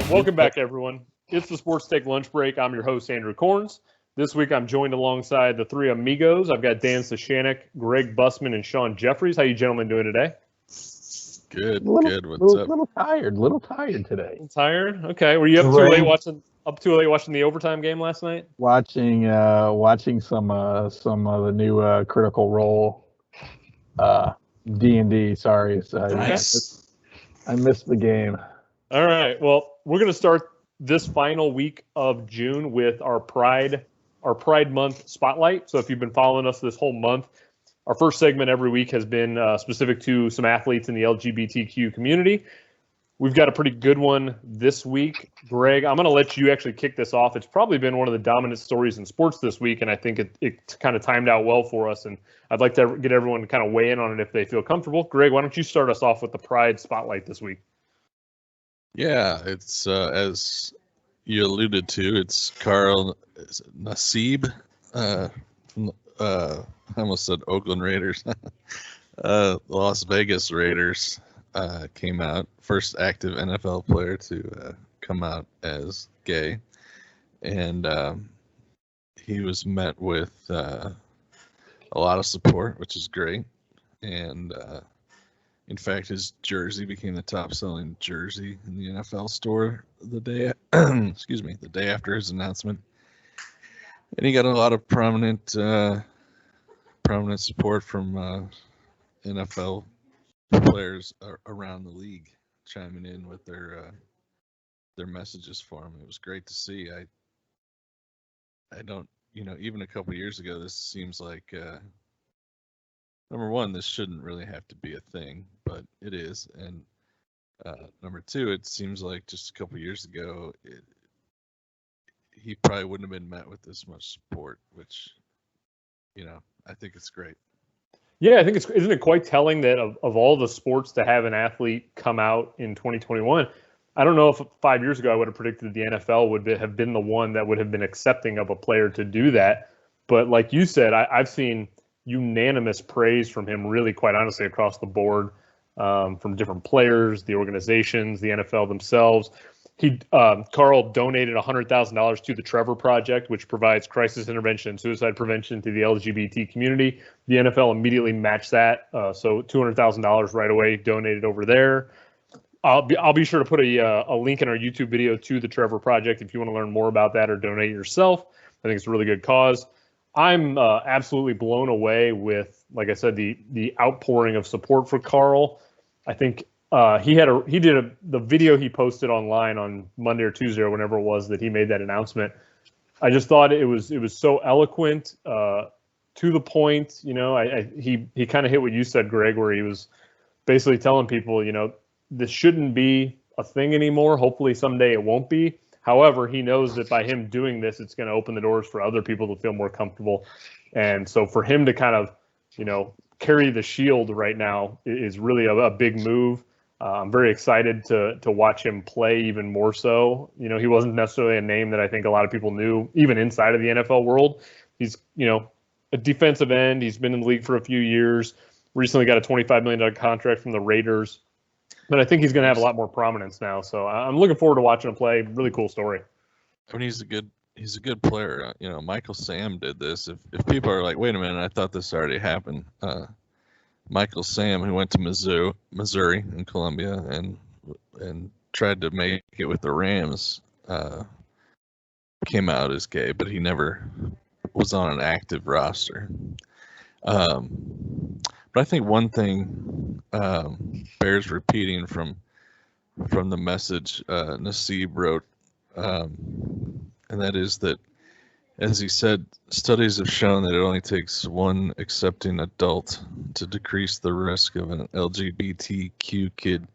Welcome back, everyone. It's the Sports Take Lunch Break. I'm your host, Andrew Corns. This week, I'm joined alongside the three amigos. I've got Dan Sashanik, Greg Bussman, and Sean Jeffries. How you gentlemen doing today? Good. What's up? Little tired today. Tired? Okay. Were you up too late watching the overtime game last night? Watching some of the new Critical Role D&D. Sorry, Nice. I missed the game. All right. Well, we're going to start this final week of June with our Pride Month spotlight. So if you've been following us this whole month, our first segment every week has been specific to some athletes in the LGBTQ community. We've got a pretty good one this week. Greg, I'm going to let you actually kick this off. It's probably been one of the dominant stories in sports this week, and I think it kind of timed out well for us. And I'd like to get everyone to kind of weigh in on it if they feel comfortable. Greg, why don't you start us off with the Pride spotlight this week? Yeah, it's as you alluded to, it's Carl Nassib from I almost said Oakland Raiders. The Las Vegas Raiders came out, first active NFL player to come out as gay, and he was met with a lot of support, which is great. And in fact, his jersey became the top-selling jersey in the NFL store the day the day after his announcement. And he got a lot of prominent support from NFL players around the league chiming in with their messages for him. It was great to see. I don't, even a couple years ago, this seems like number one, this shouldn't really have to be a thing, but it is. And number two, it seems like just a couple years ago, he probably wouldn't have been met with this much support, which, I think it's great. Yeah, I think isn't it quite telling that of all the sports to have an athlete come out in 2021, I don't know if 5 years ago I would have predicted the NFL would have been the one that would have been accepting of a player to do that. But like you said, I've seen unanimous praise from him, really, quite honestly, across the board, from different players, the organizations, the NFL themselves. Carl donated $100,000 to the Trevor Project, which provides crisis intervention and suicide prevention to the LGBT community. The NFL immediately matched that, so $200,000 right away donated over there. I'll be sure to put a link in our YouTube video to the Trevor Project if you want to learn more about that or donate yourself. I think it's a really good cause. I'm absolutely blown away with, like I said, the outpouring of support for Carl. I think the video he posted online on Monday or Tuesday or whenever it was that he made that announcement. I just thought it was so eloquent, to the point. He kind of hit what you said, Greg, where he was basically telling people, this shouldn't be a thing anymore. Hopefully someday it won't be. However, he knows that by him doing this, it's going to open the doors for other people to feel more comfortable. And so for him to kind of, carry the shield right now is really a big move. I'm very excited to watch him play even more so. He wasn't necessarily a name that I think a lot of people knew, even inside of the NFL world. He's, a defensive end. He's been in the league for a few years. Recently got a $25 million contract from the Raiders. But I think he's going to have a lot more prominence now. So I'm looking forward to watching him play. Really cool story. I mean, he's a good player. Michael Sam did this. If people are like, wait a minute, I thought this already happened. Michael Sam, who went to Missouri in Columbia and tried to make it with the Rams, came out as gay, but he never was on an active roster. But I think one thing bears repeating from the message Nassib wrote, and that is that, as he said, studies have shown that it only takes one accepting adult to decrease the risk of an LGBTQ kid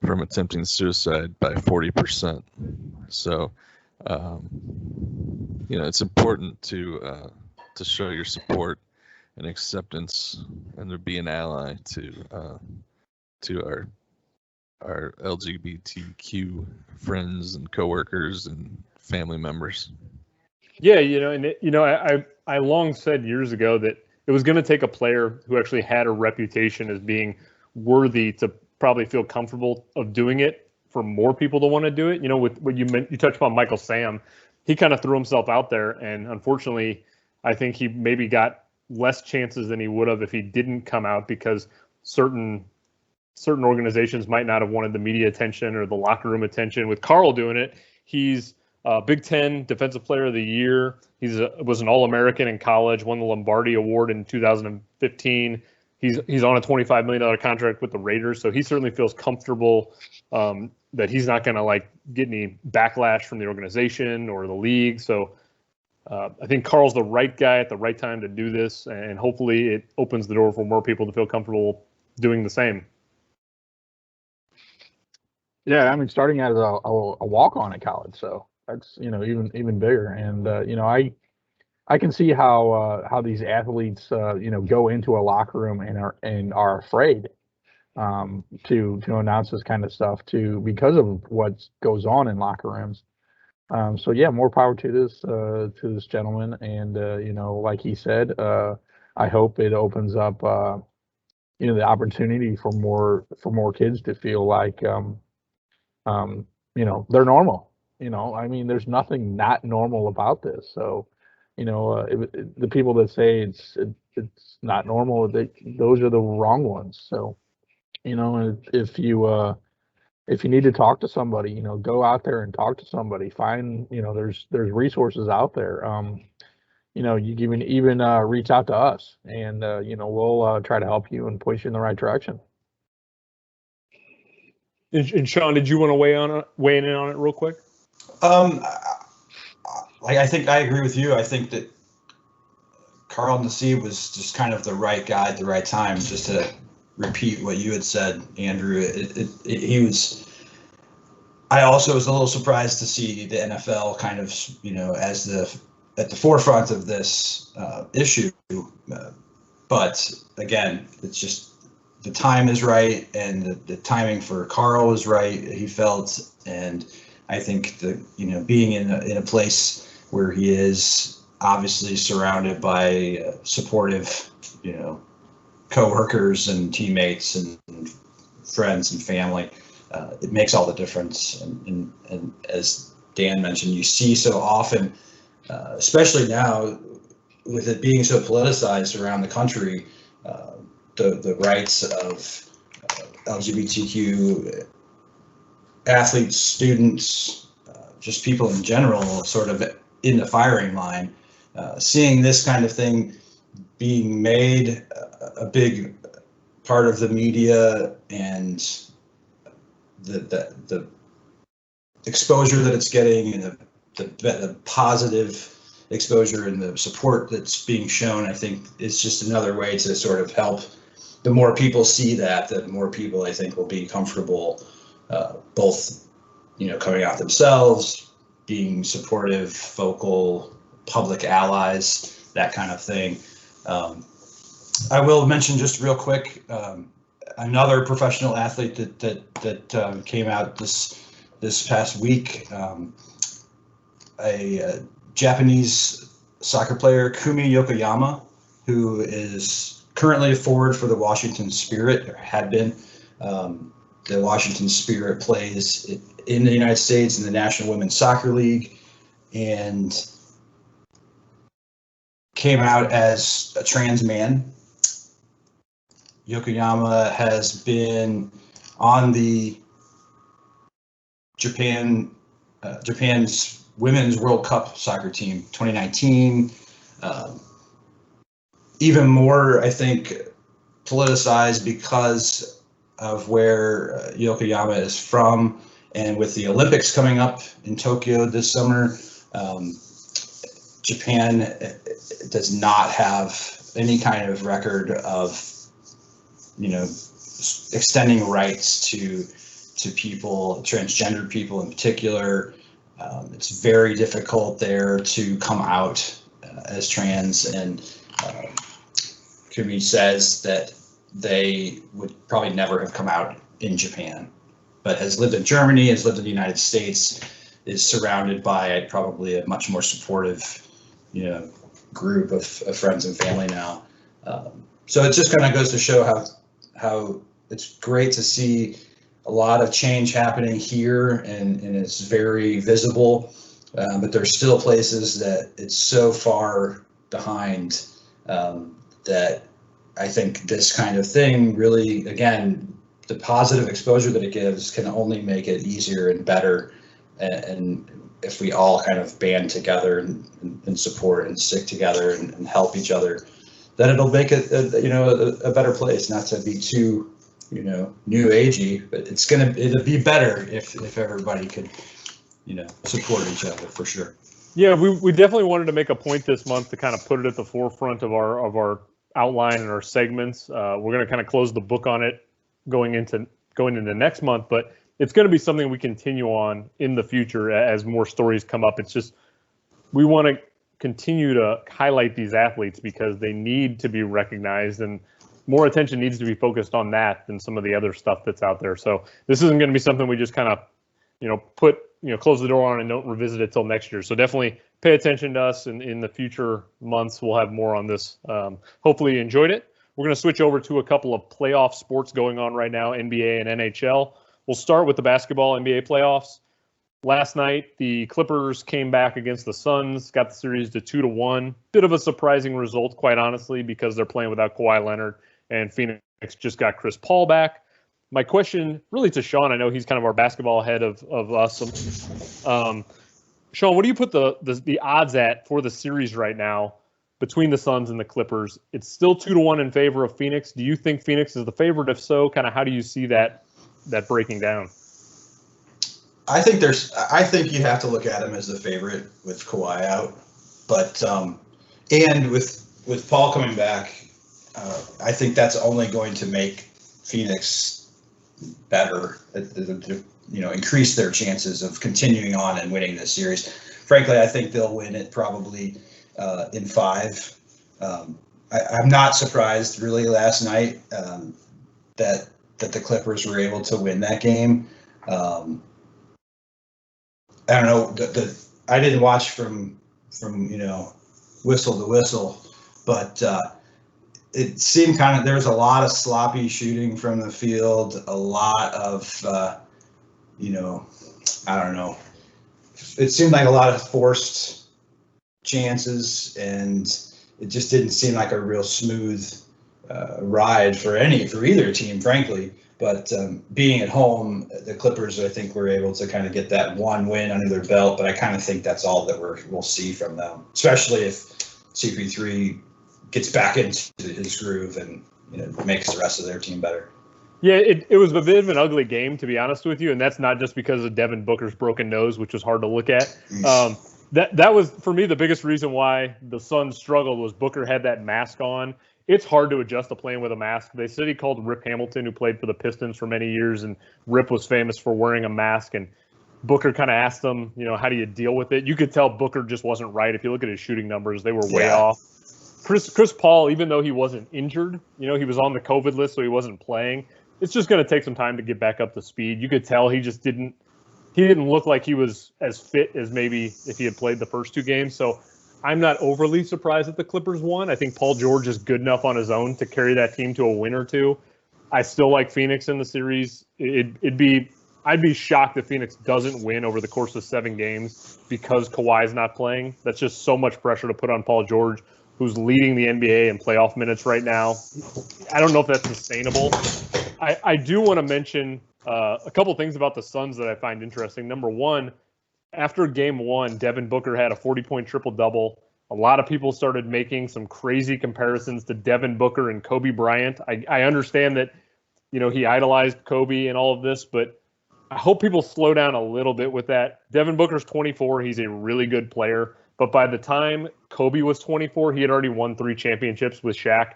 from attempting suicide by 40%. So, it's important to show your support and acceptance, and to be an ally to our LGBTQ friends and coworkers and family members. Yeah, I long said years ago that it was going to take a player who actually had a reputation as being worthy to probably feel comfortable of doing it for more people to want to do it. You know, with what you touched upon Michael Sam, he kind of threw himself out there, and unfortunately, I think he maybe got less chances than he would have if he didn't come out, because certain organizations might not have wanted the media attention or the locker room attention. With Carl doing it, he's Big Ten Defensive Player of the Year. Was an All-American in college, won the Lombardi Award in 2015. He's on a $25 million contract with the Raiders, so he certainly feels comfortable that he's not going to get any backlash from the organization or the league. So I think Carl's the right guy at the right time to do this, and hopefully it opens the door for more people to feel comfortable doing the same. Yeah, I mean, starting out as a walk-on at college, so that's even bigger. And I can see how these athletes go into a locker room and are afraid to announce this kind of stuff because of what goes on in locker rooms. So yeah, more power to this gentleman, and like he said, I hope it opens up the opportunity for more kids to feel like they're normal. I mean, there's nothing not normal about this. So, the people that say it's not normal, those are the wrong ones. So, if you need to talk to somebody, go out there and talk to somebody. Find, there's resources out there. You can even reach out to us, and we'll try to help you and push you in the right direction. And Sean, did you want to weigh in on it real quick? I think I agree with you. I think that Carl Nassib was just kind of the right guy at the right time. Just to repeat what you had said, Andrew, he was. I also was a little surprised to see the NFL kind of, at the forefront of this issue. But again, it's just the time is right, and the timing for Carl was right. He felt, and I think being in a place where he is obviously surrounded by supportive, coworkers and teammates and friends and family, it makes all the difference. And as Dan mentioned, you see so often, especially now with it being so politicized around the country, the rights of LGBTQ athletes, students, just people in general, sort of in the firing line. Seeing this kind of thing being made a big part of the media, and the exposure that it's getting, and the positive exposure and the support that's being shown, I think is just another way to sort of help. The more people see that, the more people I think will be comfortable, both, coming out themselves, being supportive, vocal, public allies, that kind of thing. I will mention just real quick, another professional athlete that came out this past week, a Japanese soccer player, Kumi Yokoyama, who is currently a forward for the Washington Spirit, or had been. The Washington Spirit plays in the United States in the National Women's Soccer League, and came out as a trans man. Yokoyama has been on the Japan's Women's World Cup soccer team 2019. Even more, I think, politicized because of where Yokoyama is from, and with the Olympics coming up in Tokyo this summer, Japan does not have any kind of record of, extending rights to people, transgender people in particular. It's very difficult there to come out as trans, and Kumi says that they would probably never have come out in Japan, but has lived in Germany, has lived in the United States, is surrounded by probably a much more supportive, group of friends and family now. So it just kind of goes to show how it's great to see a lot of change happening here, and it's very visible. But there's still places that it's so far behind that I think this kind of thing really, again, the positive exposure that it gives can only make it easier and better. And if we all kind of band together and support and stick together and help each other, then it'll make it a better place. Not to be too new agey, but it'll be better if everybody could support each other for sure. Yeah, we definitely wanted to make a point this month to kind of put it at the forefront of our outline and our segments. We're going to kind of close the book on it going into next month, but it's going to be something we continue on in the future as more stories come up. It's just we want to continue to highlight these athletes because they need to be recognized, and more attention needs to be focused on that than some of the other stuff that's out there. So this isn't going to be something we just kind of close the door on and don't revisit it till next year. So definitely pay attention to us, and in the future months we'll have more on this. Hopefully you enjoyed it. We're going to switch over to a couple of playoff sports going on right now, NBA and NHL. We'll start with the basketball NBA playoffs. Last night, the Clippers came back against the Suns, got the series to 2-1. Bit of a surprising result, quite honestly, because they're playing without Kawhi Leonard, and Phoenix just got Chris Paul back. My question really to Sean, I know he's kind of our basketball head of us. Sean, what do you put the odds at for the series right now between the Suns and the Clippers? It's still 2-1 in favor of Phoenix. Do you think Phoenix is the favorite? If so, kind of how do you see that breaking down? I think you have to look at him as the favorite with Kawhi out, but and with Paul coming back, I think that's only going to make Phoenix better, increase their chances of continuing on and winning this series. Frankly, I think they'll win it probably in 5. I'm not surprised really last night that the Clippers were able to win that game. I don't know. I didn't watch from whistle to whistle, but it seemed there was a lot of sloppy shooting from the field, a lot of I don't know. It seemed like a lot of forced chances, and it just didn't seem like a real smooth ride for either team, frankly. But being at home, the Clippers, I think, were able to kind of get that one win under their belt. But I kind of think that's all that we'll see from them, especially if CP3 gets back into his groove and makes the rest of their team better. Yeah, it was a bit of an ugly game, to be honest with you, and that's not just because of Devin Booker's broken nose, which was hard to look at. That was, for me, the biggest reason why the Suns struggled was Booker had that mask on. It's hard to adjust to playing with a mask. They said he called Rip Hamilton, who played for the Pistons for many years, and Rip was famous for wearing a mask. And Booker kind of asked him, how do you deal with it? You could tell Booker just wasn't right. If you look at his shooting numbers, they were way off. Chris Paul, even though he wasn't injured, he was on the COVID list, so he wasn't playing. It's just going to take some time to get back up to speed. You could tell he just didn't look like he was as fit as maybe if he had played the first 2 games. So I'm not overly surprised that the Clippers won. I think Paul George is good enough on his own to carry that team to a win or 2. I still like Phoenix in the series. I'd be shocked if Phoenix doesn't win over the course of 7 games because Kawhi's not playing. That's just so much pressure to put on Paul George, who's leading the NBA in playoff minutes right now. I don't know if that's sustainable. I do want to mention a couple things about the Suns that I find interesting. Number one, after game 1, Devin Booker had a 40-point triple-double. A lot of people started making some crazy comparisons to Devin Booker and Kobe Bryant. I understand that, he idolized Kobe and all of this, but I hope people slow down a little bit with that. Devin Booker's 24. He's a really good player. But by the time Kobe was 24, he had already won 3 championships with Shaq.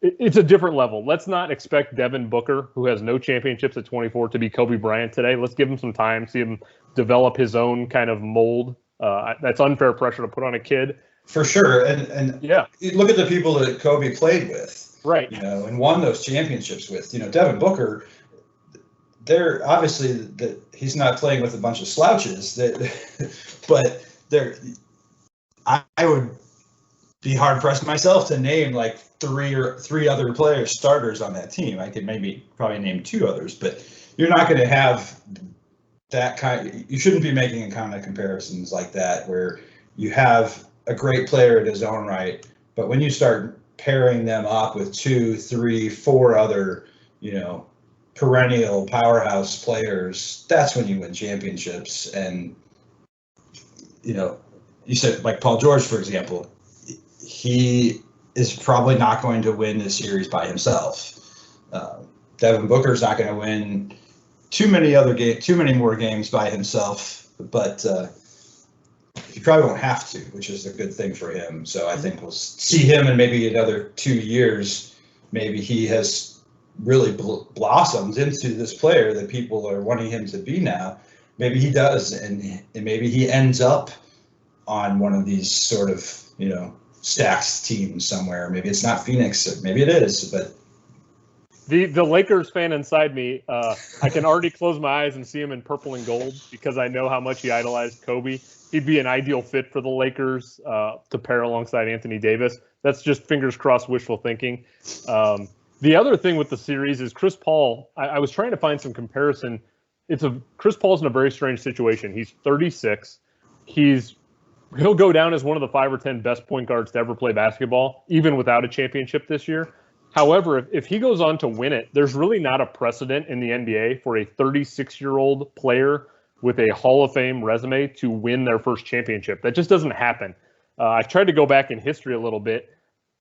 It's a different level. Let's not expect Devin Booker, who has no championships at 24, to be Kobe Bryant today. Let's give him some time, see him develop his own kind of mold. That's unfair pressure to put on a kid. For sure. And yeah, look at the people that Kobe played with, right? And won those championships with. Devin Booker, they're obviously that he's not playing with a bunch of slouches. But I would be hard pressed myself to name like three other players starters on that team. I could probably name 2 others, but you're not going to have that kind. You shouldn't be making kind of comparisons like that where you have a great player in his own right, but when you start pairing them up with 2, 3, 4 other, perennial powerhouse players, that's when you win championships. And you said like Paul George, for example, he is probably not going to win this series by himself. Devin Booker's not going to win too many more games by himself, but he probably won't have to, which is a good thing for him. So I think we'll see him in maybe another 2 years. Maybe he has really blossomed into this player that people are wanting him to be now. Maybe he does, and maybe he ends up on one of these sort of, stacked teams somewhere. Maybe it's not Phoenix, or maybe it is, but the Lakers fan inside me, I can already close my eyes and see him in purple and gold because I know how much he idolized Kobe. He'd be an ideal fit for the Lakers to pair alongside Anthony Davis. That's just fingers crossed wishful thinking. The other thing with the series is Chris Paul. I was trying to find some comparison. Chris Paul's in a very strange situation. He's 36. He'll go down as one of the 5 or 10 best point guards to ever play basketball, even without a championship this year. However, if he goes on to win it, there's really not a precedent in the NBA for a 36-year-old player with a Hall of Fame resume to win their first championship. That just doesn't happen. I tried to go back in history a little bit.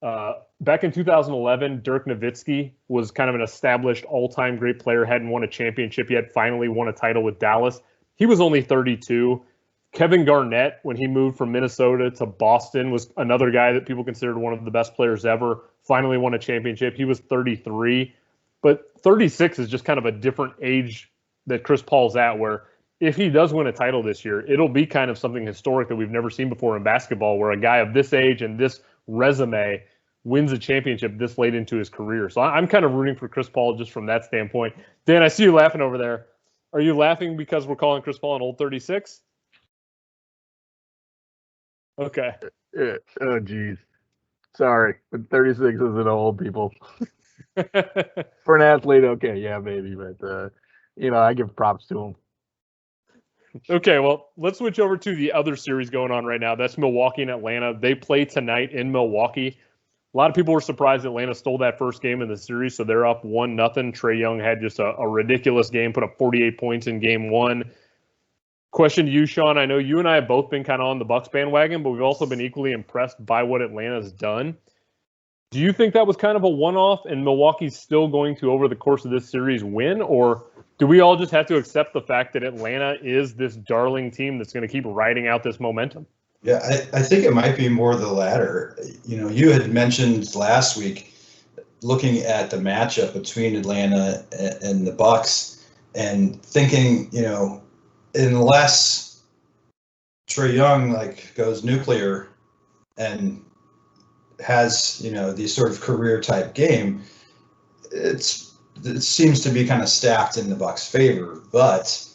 Back in 2011, Dirk Nowitzki was kind of an established all-time great player, hadn't won a championship yet, finally won a title with Dallas. He was only 32. Kevin Garnett, when he moved from Minnesota to Boston, was another guy that people considered one of the best players ever, finally won a championship. He was 33. But 36 is just kind of a different age that Chris Paul's at, where if he does win a title this year, it'll be kind of something historic that we've never seen before in basketball, where a guy of this age and this resume wins a championship this late into his career. So I'm kind of rooting for Chris Paul just from that standpoint. Dan, I see you laughing over there. Are you laughing because we're calling Chris Paul an old 36? Okay. Oh, geez. Sorry, but 36 isn't old, people. For an athlete, okay, yeah, maybe, but I give props to him. Okay, well, let's switch over to the other series going on right now. That's Milwaukee and Atlanta. They play tonight in Milwaukee. A lot of people were surprised Atlanta stole that first game in the series, so they're up 1-0. Trae Young had just a ridiculous game, put up 48 points in game one. Question to you, Sean. I know you and I have both been kind of on the Bucks bandwagon, but we've also been equally impressed by what Atlanta's done. Do you think that was kind of a one-off and Milwaukee's still going to, over the course of this series, win? Or do we all just have to accept the fact that Atlanta is this darling team that's going to keep riding out this momentum? Yeah, I think it might be more the latter. You had mentioned last week looking at the matchup between Atlanta and the Bucks and thinking, unless Trae Young goes nuclear and has these sort of career type game, it seems to be kind of stacked in the Bucks' favor. But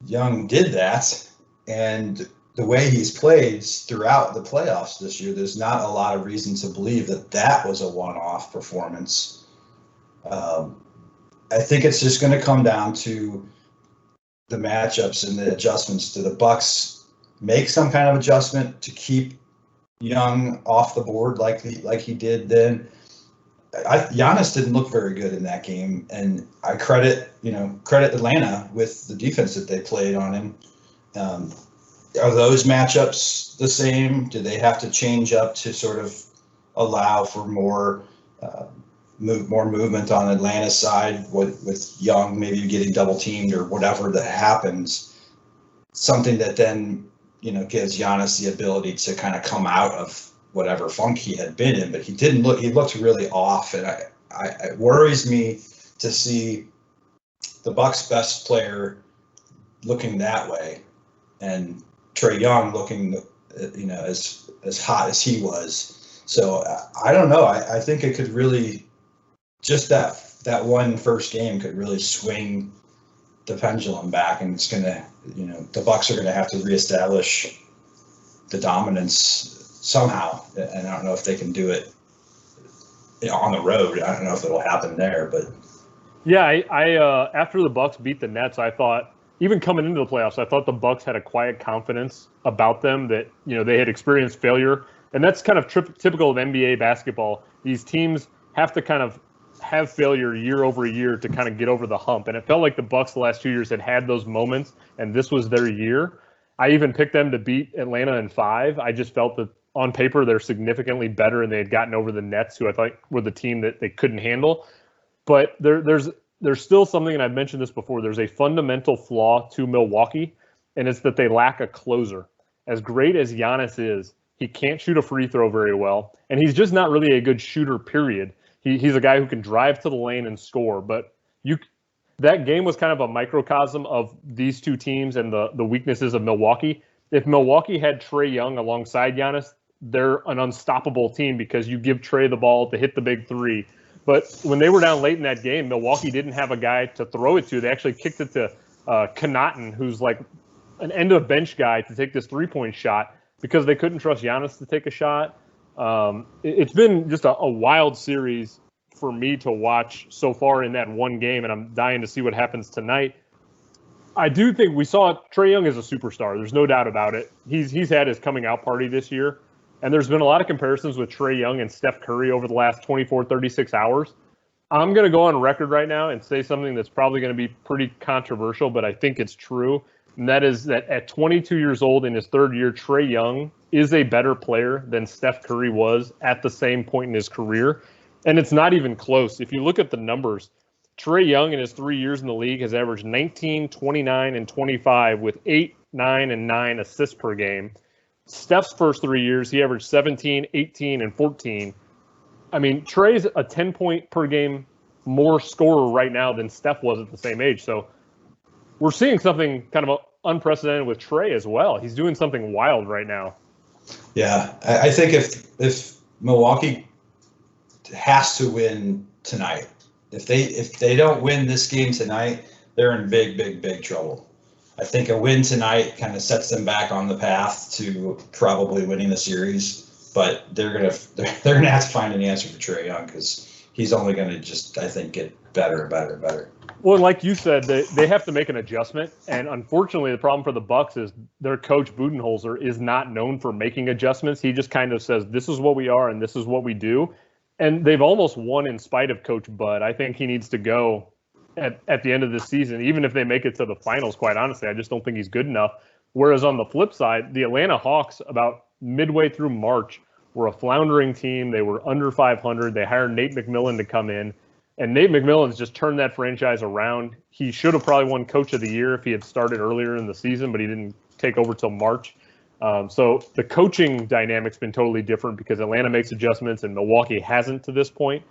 Young did that, and the way he's played throughout the playoffs this year, there's not a lot of reason to believe that was a one-off performance. I think it's just going to come down to the matchups and the adjustments. Do the Bucks make some kind of adjustment to keep Young off the board like he did then? Giannis didn't look very good in that game, and I credit Atlanta with the defense that they played on him. Are those matchups the same? Do they have to change up to sort of allow for more movement on Atlanta's side with Young maybe getting double teamed or whatever that happens? Something that then gives Giannis the ability to kind of come out of whatever funk he had been in, but he didn't look. He looked really off, and it worries me to see the Bucks' best player looking that way, and Trae Young looking, as hot as he was. So I don't know. I think it could really, just that one first game could really swing the pendulum back, and it's gonna, the Bucks are gonna have to reestablish the dominance somehow, and I don't know if they can do it on the road. I don't know if it'll happen there, but Yeah, I after the Bucks beat the Nets, I thought even coming into the playoffs, I thought the Bucks had a quiet confidence about them that they had experienced failure, and that's kind of typical of NBA basketball. These teams have to kind of have failure year over year to kind of get over the hump, and it felt like the Bucks the last 2 years had those moments, and this was their year. I even picked them to beat Atlanta in 5. I just felt that on paper they're significantly better, and they had gotten over the Nets, who I thought were the team that they couldn't handle. But there's still something, and I've mentioned this before, there's a fundamental flaw to Milwaukee, and it's that they lack a closer. As great as Giannis is, he can't shoot a free throw very well, and he's just not really a good shooter, period. He's a guy who can drive to the lane and score, but that game was kind of a microcosm of these two teams and the weaknesses of Milwaukee. If Milwaukee had Trae Young alongside Giannis, they're an unstoppable team because you give Trae the ball to hit the big three. But when they were down late in that game, Milwaukee didn't have a guy to throw it to. They actually kicked it to Connaughton, who's like an end-of-bench guy, to take this three-point shot because they couldn't trust Giannis to take a shot. It's been just a wild series for me to watch so far in that one game, and I'm dying to see what happens tonight. I do think we saw Trae Young as a superstar. There's no doubt about it. He's had his coming out party this year. And there's been a lot of comparisons with Trae Young and Steph Curry over the last 24, 36 hours. I'm going to go on record right now and say something that's probably going to be pretty controversial, but I think it's true. And that is that at 22 years old in his third year, Trae Young is a better player than Steph Curry was at the same point in his career. And it's not even close. If you look at the numbers, Trae Young in his 3 years in the league has averaged 19, 29, and 25 with 8, 9, and 9 assists per game. Steph's first 3 years, he averaged 17, 18, and 14. I mean, Trae's a 10-point per game more scorer right now than Steph was at the same age. So we're seeing something kind of unprecedented with Trae as well. He's doing something wild right now. Yeah, I think if Milwaukee has to win tonight, if they don't win this game tonight, they're in big trouble. I think a win tonight kind of sets them back on the path to probably winning the series, but they're gonna have to find an answer for Trae Young because he's only going to just, I think, get better and better and better. Well, like you said, they have to make an adjustment, and unfortunately, the problem for the Bucks is their coach Budenholzer is not known for making adjustments. He just kind of says, "This is what we are, and this is what we do," and they've almost won in spite of Coach Bud. I think he needs to go at the end of this season, even if they make it to the finals. Quite honestly, I just don't think he's good enough. Whereas on the flip side, the Atlanta Hawks, about midway through March, were a floundering team. They were under 500. They hired Nate McMillan to come in. And Nate McMillan's just turned that franchise around. He should have probably won Coach of the Year if he had started earlier in the season, but he didn't take over till March. So the coaching dynamic's been totally different because Atlanta makes adjustments and Milwaukee hasn't to this point.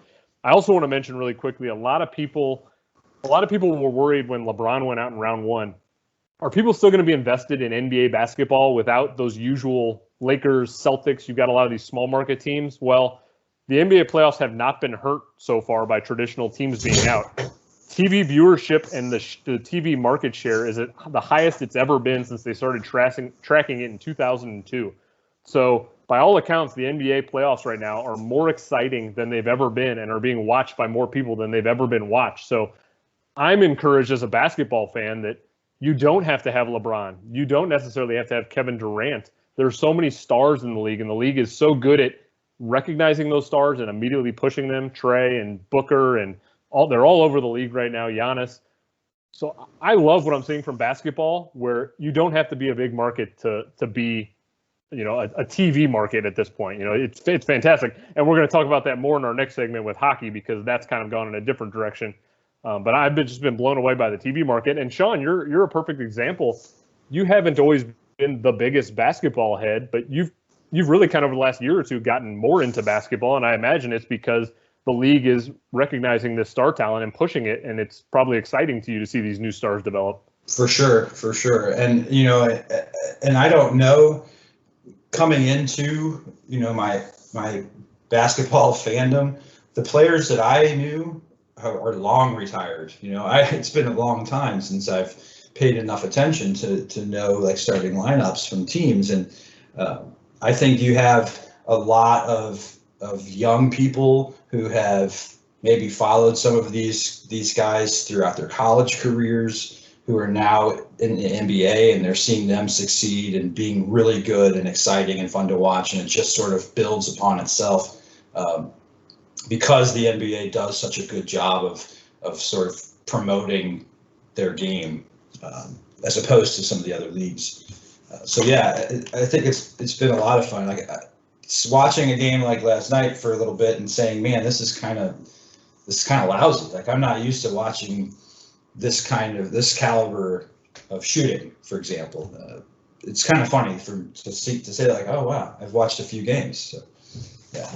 I also want to mention really quickly, a lot of people were worried when LeBron went out in round one. Are people still going to be invested in NBA basketball without those usual Lakers, Celtics? You've got a lot of these small market teams. Well, the NBA playoffs have not been hurt so far by traditional teams being out. TV viewership and the TV market share is at the highest it's ever been since they started tracking it in 2002. So by all accounts, the NBA playoffs right now are more exciting than they've ever been and are being watched by more people than they've ever been watched. So I'm encouraged as a basketball fan that you don't have to have LeBron. You don't necessarily have to have Kevin Durant. There's so many stars in the league, and the league is so good at recognizing those stars and immediately pushing them. Trae and Booker and they're all over the league right now, Giannis. So I love what I'm seeing from basketball, where you don't have to be a big market to be, a TV market at this point. It's fantastic. And we're going to talk about that more in our next segment with hockey, because that's kind of gone in a different direction. But I've just been blown away by the TV market. And Sean, you're a perfect example. You haven't always been the biggest basketball head, but you've really kind of over the last year or two gotten more into basketball. And I imagine it's because the league is recognizing this star talent and pushing it. And it's probably exciting to you to see these new stars develop. For sure. And, and I don't know, coming into, my basketball fandom, the players that I knew are long retired. It's been a long time since I've paid enough attention to know like starting lineups from teams. And I think you have a lot of young people who have maybe followed some of these guys throughout their college careers who are now in the NBA, and they're seeing them succeed and being really good and exciting and fun to watch, and it just sort of builds upon itself because the NBA does such a good job of sort of promoting their game as opposed to some of the other leagues. So yeah, I think it's been a lot of fun. Like watching a game like last night for a little bit and saying, man, this is kind of lousy. Like I'm not used to watching this caliber of shooting, for example. It's kind of funny to say like, oh wow, I've watched a few games. So,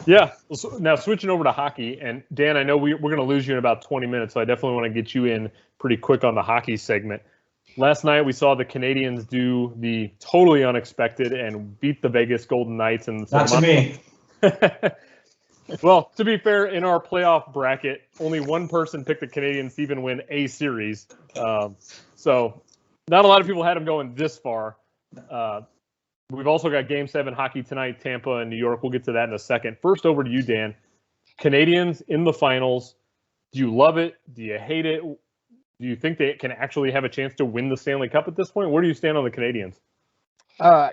yeah. So now switching over to hockey, and Dan, I know we're going to lose you in about 20 minutes, so I definitely want to get you in pretty quick on the hockey segment. Last night we saw the Canadians do the totally unexpected and beat the Vegas Golden Knights. And not to me. Well, to be fair, in our playoff bracket, only one person picked the Canadians to even win a series. So not a lot of people had them going this far. We've also got Game 7 hockey tonight, Tampa and New York. We'll get to that in a second. First, over to you, Dan. Canadians in the finals. Do you love it? Do you hate it? Do you think they can actually have a chance to win the Stanley Cup at this point? Where do you stand on the Canadians? I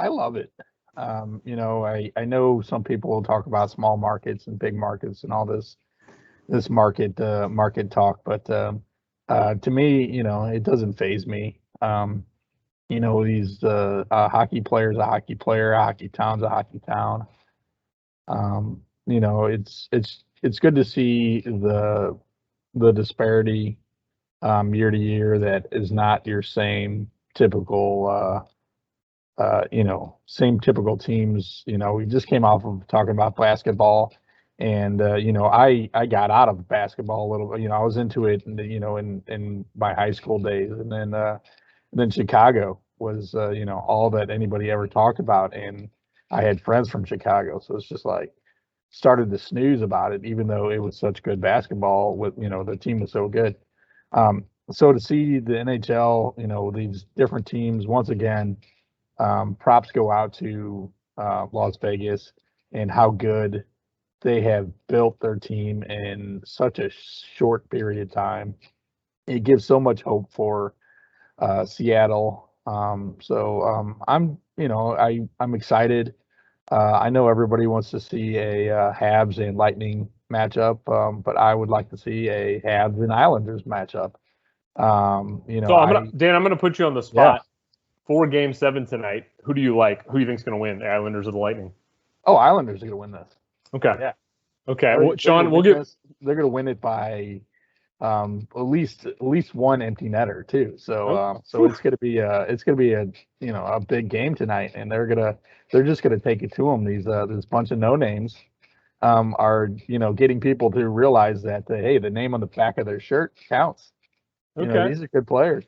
love it. I know some people talk about small markets and big markets and all this market talk, but to me, it doesn't faze me. These hockey players, a hockey player, a hockey town's a hockey town. It's good to see the disparity year to year that is not your same typical teams. We just came off of talking about basketball, and I got out of basketball a little bit. I was into it in my high school days, and then Chicago was all that anybody ever talked about, and I had friends from Chicago, so it's just like started to snooze about it, even though it was such good basketball. With the team was so good. So to see the NHL, these different teams once again, props go out to Las Vegas and how good they have built their team in such a short period of time. It gives so much hope for Seattle. I'm excited. I know everybody wants to see a Habs and Lightning matchup, but I would like to see a Habs and Islanders matchup. Dan, I'm gonna put you on the spot for Game 7 tonight. Who do you like? Who do you think's gonna win, the Islanders or the Lightning? Oh, Islanders are gonna win this. Okay. Yeah. Okay. Well, Sean, they're gonna win it by at least one empty netter too. So it's gonna be a big game tonight, and they're just gonna take it to them. This bunch of no names are getting people to realize that hey, the name on the back of their shirt counts. Okay. These are good players.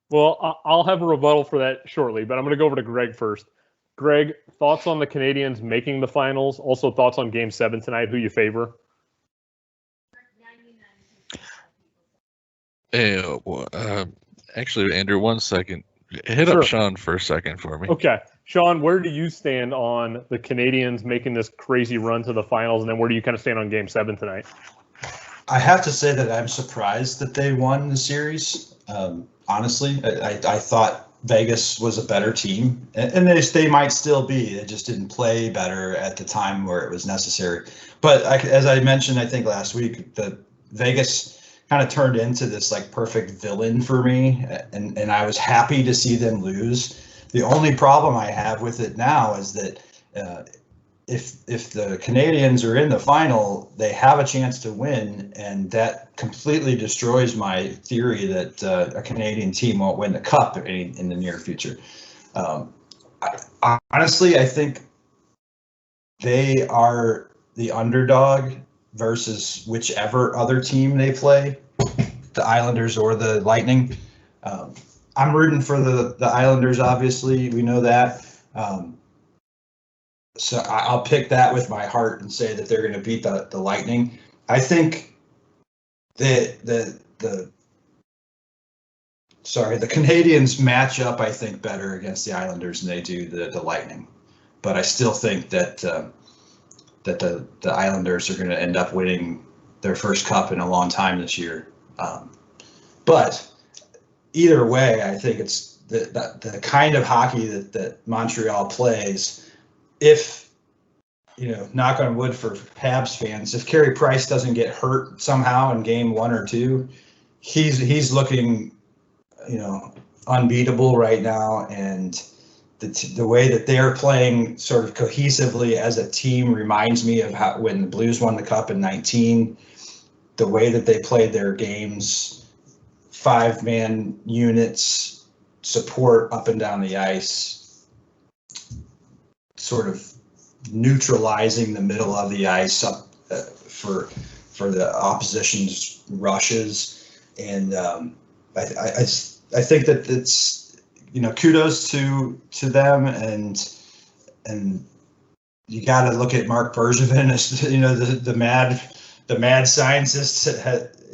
Well, I'll have a rebuttal for that shortly, but I'm going to go over to Greg first. Greg, thoughts on the Canadians making the finals? Also, thoughts on Game 7 tonight? Who you favor? Actually, Andrew, 1 second. Hit up Sean for a second for me. Okay. Sean, where do you stand on the Canadians making this crazy run to the finals, and then where do you kind of stand on Game 7 tonight? I have to say that I'm surprised that they won the series. Honestly, I thought Vegas was a better team, and they might still be. They just didn't play better at the time where it was necessary. But as I mentioned, I think last week, the Vegas kind of turned into this like perfect villain for me, and I was happy to see them lose. The only problem I have with it now is that if the Canadians are in the final, they have a chance to win, and that completely destroys my theory that a Canadian team won't win the cup in the near future. Honestly, I think they are the underdog versus whichever other team they play, the Islanders or the Lightning. I'm rooting for the Islanders, obviously. We know that. So I'll pick that with my heart and say that they're going to beat the Lightning. I think the Canadians match up, I think, better against the Islanders than they do the Lightning. But I still think that the Islanders are going to end up winning their first cup in a long time this year. But either way, I think it's the kind of hockey that Montreal plays. If, knock on wood for Habs fans, if Carey Price doesn't get hurt somehow in game 1 or 2, he's looking, unbeatable right now. And the way that they're playing sort of cohesively as a team reminds me of how when the Blues won the Cup in 19, the way that they played their games, 5-man units, support up and down the ice, sort of neutralizing the middle of the ice up for the opposition's rushes. And I think that it's, kudos to them, and you got to look at Mark Bergevin as the mad scientist.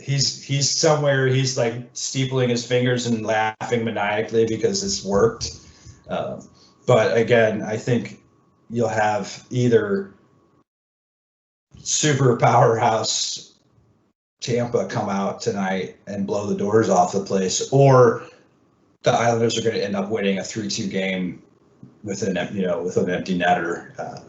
He's somewhere, he's like steepling his fingers and laughing maniacally because it's worked. But again, I think you'll have either super powerhouse Tampa come out tonight and blow the doors off the place, or the Islanders are going to end up winning a 3-2 game with an empty netter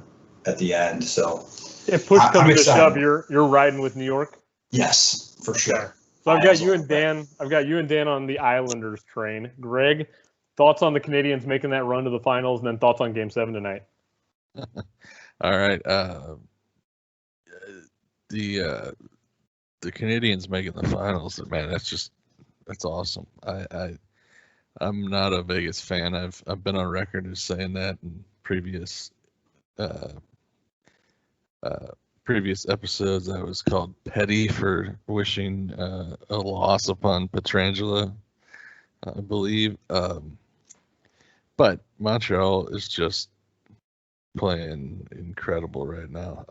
at the end. So if push comes to shove, you're riding with New York. Yes, for sure. So I've got you and Dan on the Islanders train. Greg, thoughts on the Canadiens making that run to the finals, and then thoughts on Game 7 tonight. All right. The Canadiens making the finals, man, that's awesome. I'm not a Vegas fan. I've been on record as saying that in previous episodes. I was called petty for wishing a loss upon Pietrangelo, I believe. But Montreal is just playing incredible right now.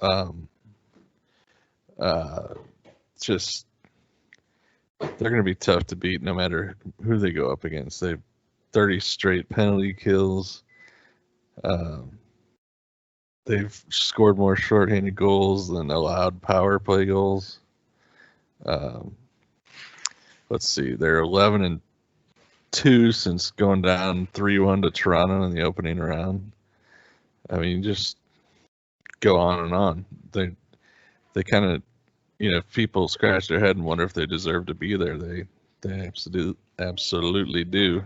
They're going to be tough to beat no matter who they go up against. They've 30 straight penalty kills. They've scored more shorthanded goals than allowed power play goals. Let's see, they're 11-2 since going down 3-1 to Toronto in the opening round. I mean, just go on and on. They kind of, if people scratch their head and wonder if they deserve to be there, they absolutely do.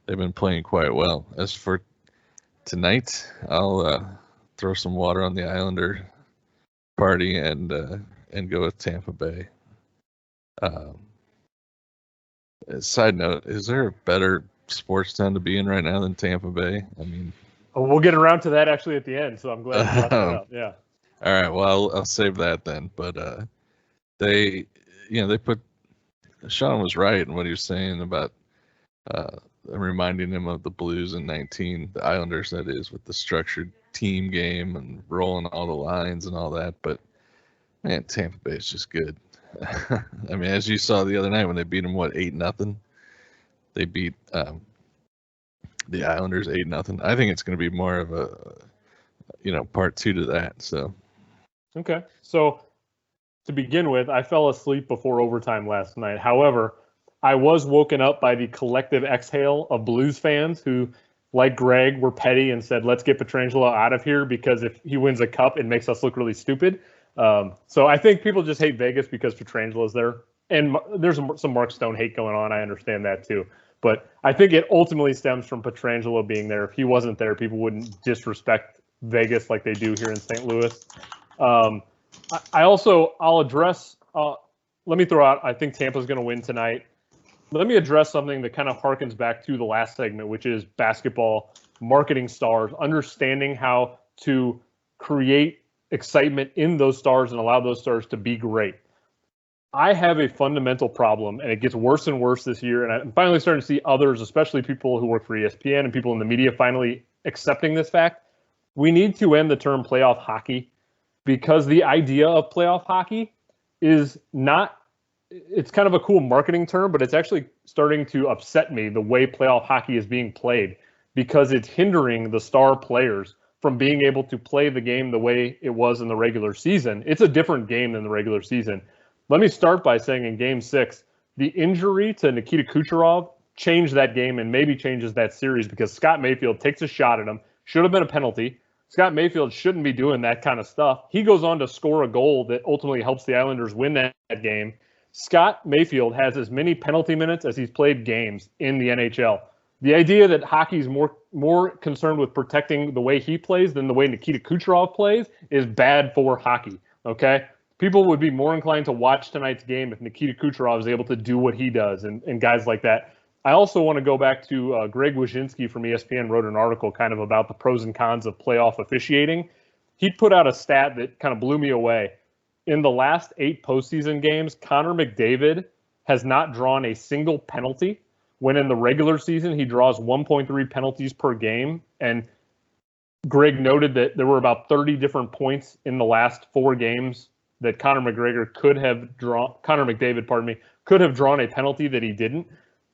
They've been playing quite well. As for tonight, I'll throw some water on the Islander party and go with Tampa Bay. Side note, is there a better sports town to be in right now than Tampa Bay? I mean, we'll get around to that actually at the end, so I'm glad you brought that up. Yeah. All right, well, I'll save that then. But they put, Sean was right in what he was saying about reminding him of the Blues in 19, the Islanders, that is, with the structured team game and rolling all the lines and all that. But, man, Tampa Bay is just good. I mean, as you saw the other night when they beat them, 8-0? They beat the Islanders 8-0. I think it's going to be more of a, part 2 to that, so. Okay, so to begin with, I fell asleep before overtime last night. However, I was woken up by the collective exhale of Blues fans who, like Greg, were petty and said, let's get Pietrangelo out of here because if he wins a cup, it makes us look really stupid. So I think people just hate Vegas because Pietrangelo's there. And there's some Mark Stone hate going on. I understand that too. But I think it ultimately stems from Pietrangelo being there. If he wasn't there, people wouldn't disrespect Vegas like they do here in St. Louis. I'll address, let me throw out, I think Tampa's going to win tonight. Let me address something that kind of harkens back to the last segment, which is basketball, marketing stars, understanding how to create excitement in those stars and allow those stars to be great. I have a fundamental problem, and it gets worse and worse this year, and I'm finally starting to see others, especially people who work for ESPN and people in the media, finally accepting this fact. We need to end the term playoff hockey, because the idea of playoff hockey is not, it's kind of a cool marketing term, but it's actually starting to upset me the way playoff hockey is being played, because it's hindering the star players from being able to play the game the way it was in the regular season. It's a different game than the regular season. Let me start by saying in Game 6, the injury to Nikita Kucherov changed that game and maybe changes that series because Scott Mayfield takes a shot at him. Should have been a penalty. Scott Mayfield shouldn't be doing that kind of stuff. He goes on to score a goal that ultimately helps the Islanders win that game. Scott Mayfield has as many penalty minutes as he's played games in the NHL. The idea that hockey's more concerned with protecting the way he plays than the way Nikita Kucherov plays is bad for hockey, okay? People would be more inclined to watch tonight's game if Nikita Kucherov is able to do what he does and guys like that. I also want to go back to Greg Wyshynski from ESPN wrote an article kind of about the pros and cons of playoff officiating. He put out a stat that kind of blew me away. In the last 8 postseason games, Connor McDavid has not drawn a single penalty, when in the regular season he draws 1.3 penalties per game. And Greg noted that there were about 30 different points in the last 4 games that Connor McDavid, could have drawn a penalty that he didn't.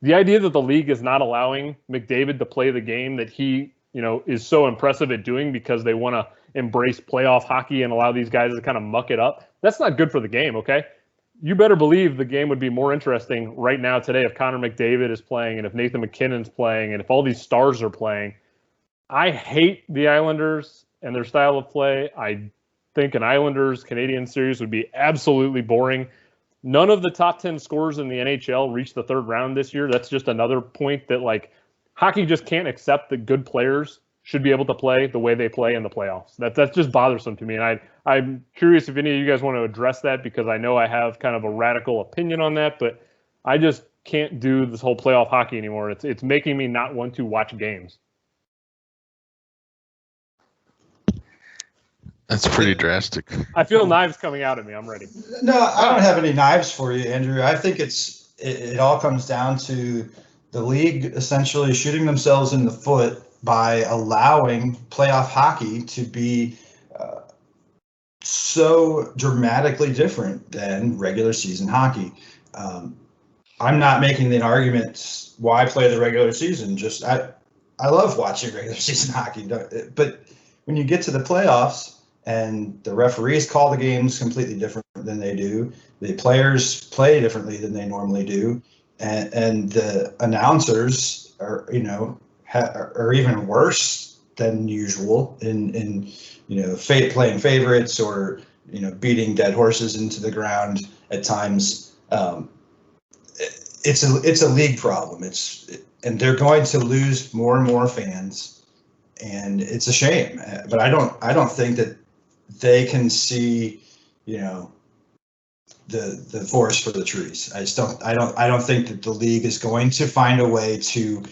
The idea that the league is not allowing McDavid to play the game that he, is so impressive at doing because they want to embrace playoff hockey and allow these guys to kind of muck it up, that's not good for the game, okay? You better believe the game would be more interesting right now today if Connor McDavid is playing and if Nathan McKinnon's playing and if all these stars are playing. I hate the Islanders and their style of play. I think an Islanders-Canadiens series would be absolutely boring. None of the top 10 scorers in the NHL reached the 3rd round this year. That's just another point that, hockey just can't accept that good players should be able to play the way they play in the playoffs. That's just bothersome to me. And I'm curious if any of you guys want to address that because I know I have kind of a radical opinion on that, but I just can't do this whole playoff hockey anymore. It's making me not want to watch games. That's pretty drastic. I feel knives coming out at me. I'm ready. No, I don't have any knives for you, Andrew. I think it all comes down to the league essentially shooting themselves in the foot by allowing playoff hockey to be so dramatically different than regular season hockey. I'm not making an argument why play the regular season. Just I love watching regular season hockey, but when you get to the playoffs and the referees call the games completely different than they do, the players play differently than they normally do, and the announcers are are even worse than usual in playing favorites or beating dead horses into the ground at times. It's a league problem. And they're going to lose more and more fans, and it's a shame. But I don't think that they can see the forest for the trees. I don't think that the league is going to find a way to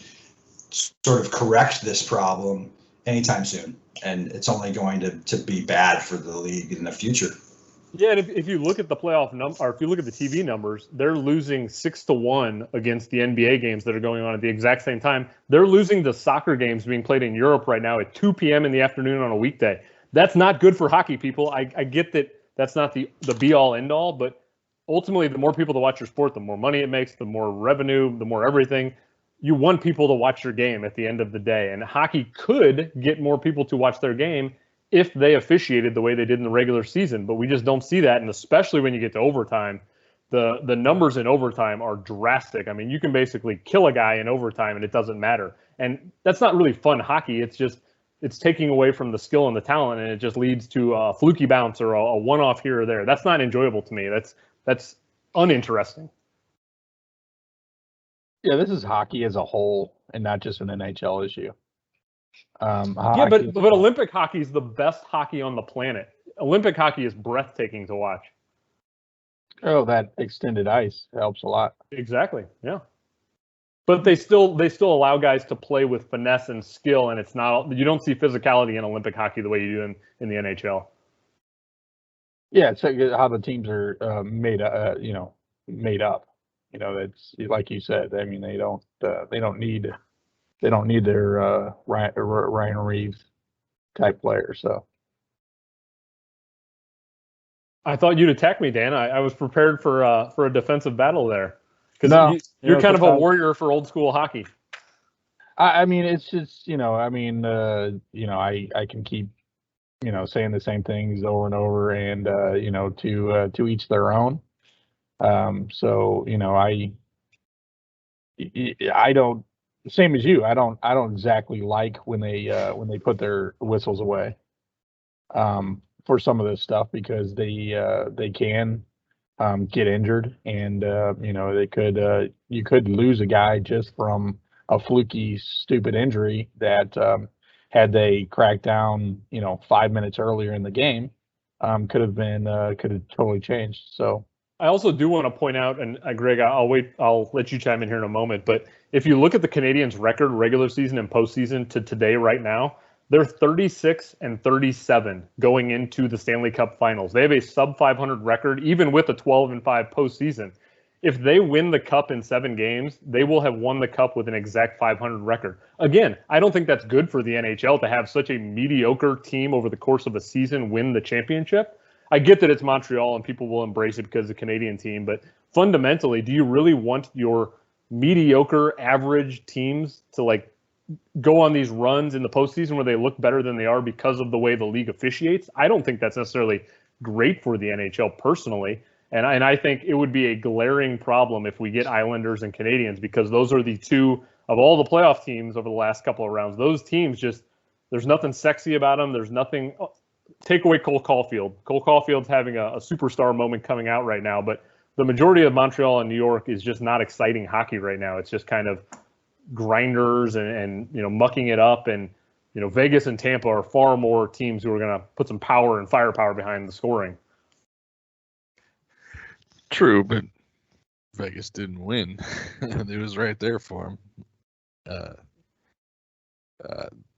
sort of correct this problem anytime soon, and it's only going to be bad for the league in the future. Yeah, and if you look at the playoff or if you look at the TV numbers, they're losing 6-1 against the NBA games that are going on at the exact same time. They're losing the soccer games being played in Europe right now at 2 p.m. in the afternoon on a weekday. That's not good for hockey, people. I get that that's not the be-all, end-all, but ultimately the more people that watch your sport, the more money it makes, the more revenue, the more everything. You want people to watch your game at the end of the day, and hockey could get more people to watch their game if they officiated the way they did in the regular season, but we just don't see that, and especially when you get to overtime, the numbers in overtime are drastic. I mean, you can basically kill a guy in overtime, and it doesn't matter. And that's not really fun hockey. It's taking away from the skill and the talent, and it just leads to a fluky bounce or a one-off here or there. That's not enjoyable to me. That's uninteresting. Yeah, this is hockey as a whole, and not just an NHL issue. Yeah, but Olympic hockey is the best hockey on the planet. Olympic hockey is breathtaking to watch. Oh, that extended ice helps a lot. Exactly. Yeah. But they still allow guys to play with finesse and skill, and you don't see physicality in Olympic hockey the way you do in the NHL. Yeah, it's how the teams are made up. That's like you said. I mean, they don't need their Ryan Reeves type player. So I thought you'd attack me, Dan. I was prepared for a defensive battle there because you're kind of a warrior for old school hockey. I mean, it's just, I can keep, saying the same things over and over, and to each their own. So I don't, same as you. I don't exactly like when they put their whistles away for some of this stuff, because they can get injured, and they could you could lose a guy just from a fluky, stupid injury that, had they cracked down 5 minutes earlier in the game, could have totally changed. So I also do want to point out, and Greg, I'll let you chime in here in a moment, but if you look at the Canadiens' record, regular season and postseason to today, right now, they're 36 and 37 going into the Stanley Cup Finals. They have a sub 500 record, even with a 12-5 postseason. If they win the Cup in 7 games, they will have won the Cup with an exact 500 record. Again, I don't think that's good for the NHL to have such a mediocre team over the course of a season win the championship. I get that it's Montreal and people will embrace it because it's a Canadian team, but fundamentally, do you really want your mediocre, average teams to go on these runs in the postseason where they look better than they are because of the way the league officiates? I don't think that's necessarily great for the NHL personally, and I think it would be a glaring problem if we get Islanders and Canadiens, because those are the two of all the playoff teams over the last couple of rounds. Those teams there's nothing sexy about them. There's nothing. Take away Cole Caulfield. Cole Caulfield's having a superstar moment coming out right now, but the majority of Montreal and New York is just not exciting hockey right now. It's just kind of grinders and mucking it up, and Vegas and Tampa are far more teams who are going to put some power and firepower behind the scoring. True, but Vegas didn't win. It was right there for them.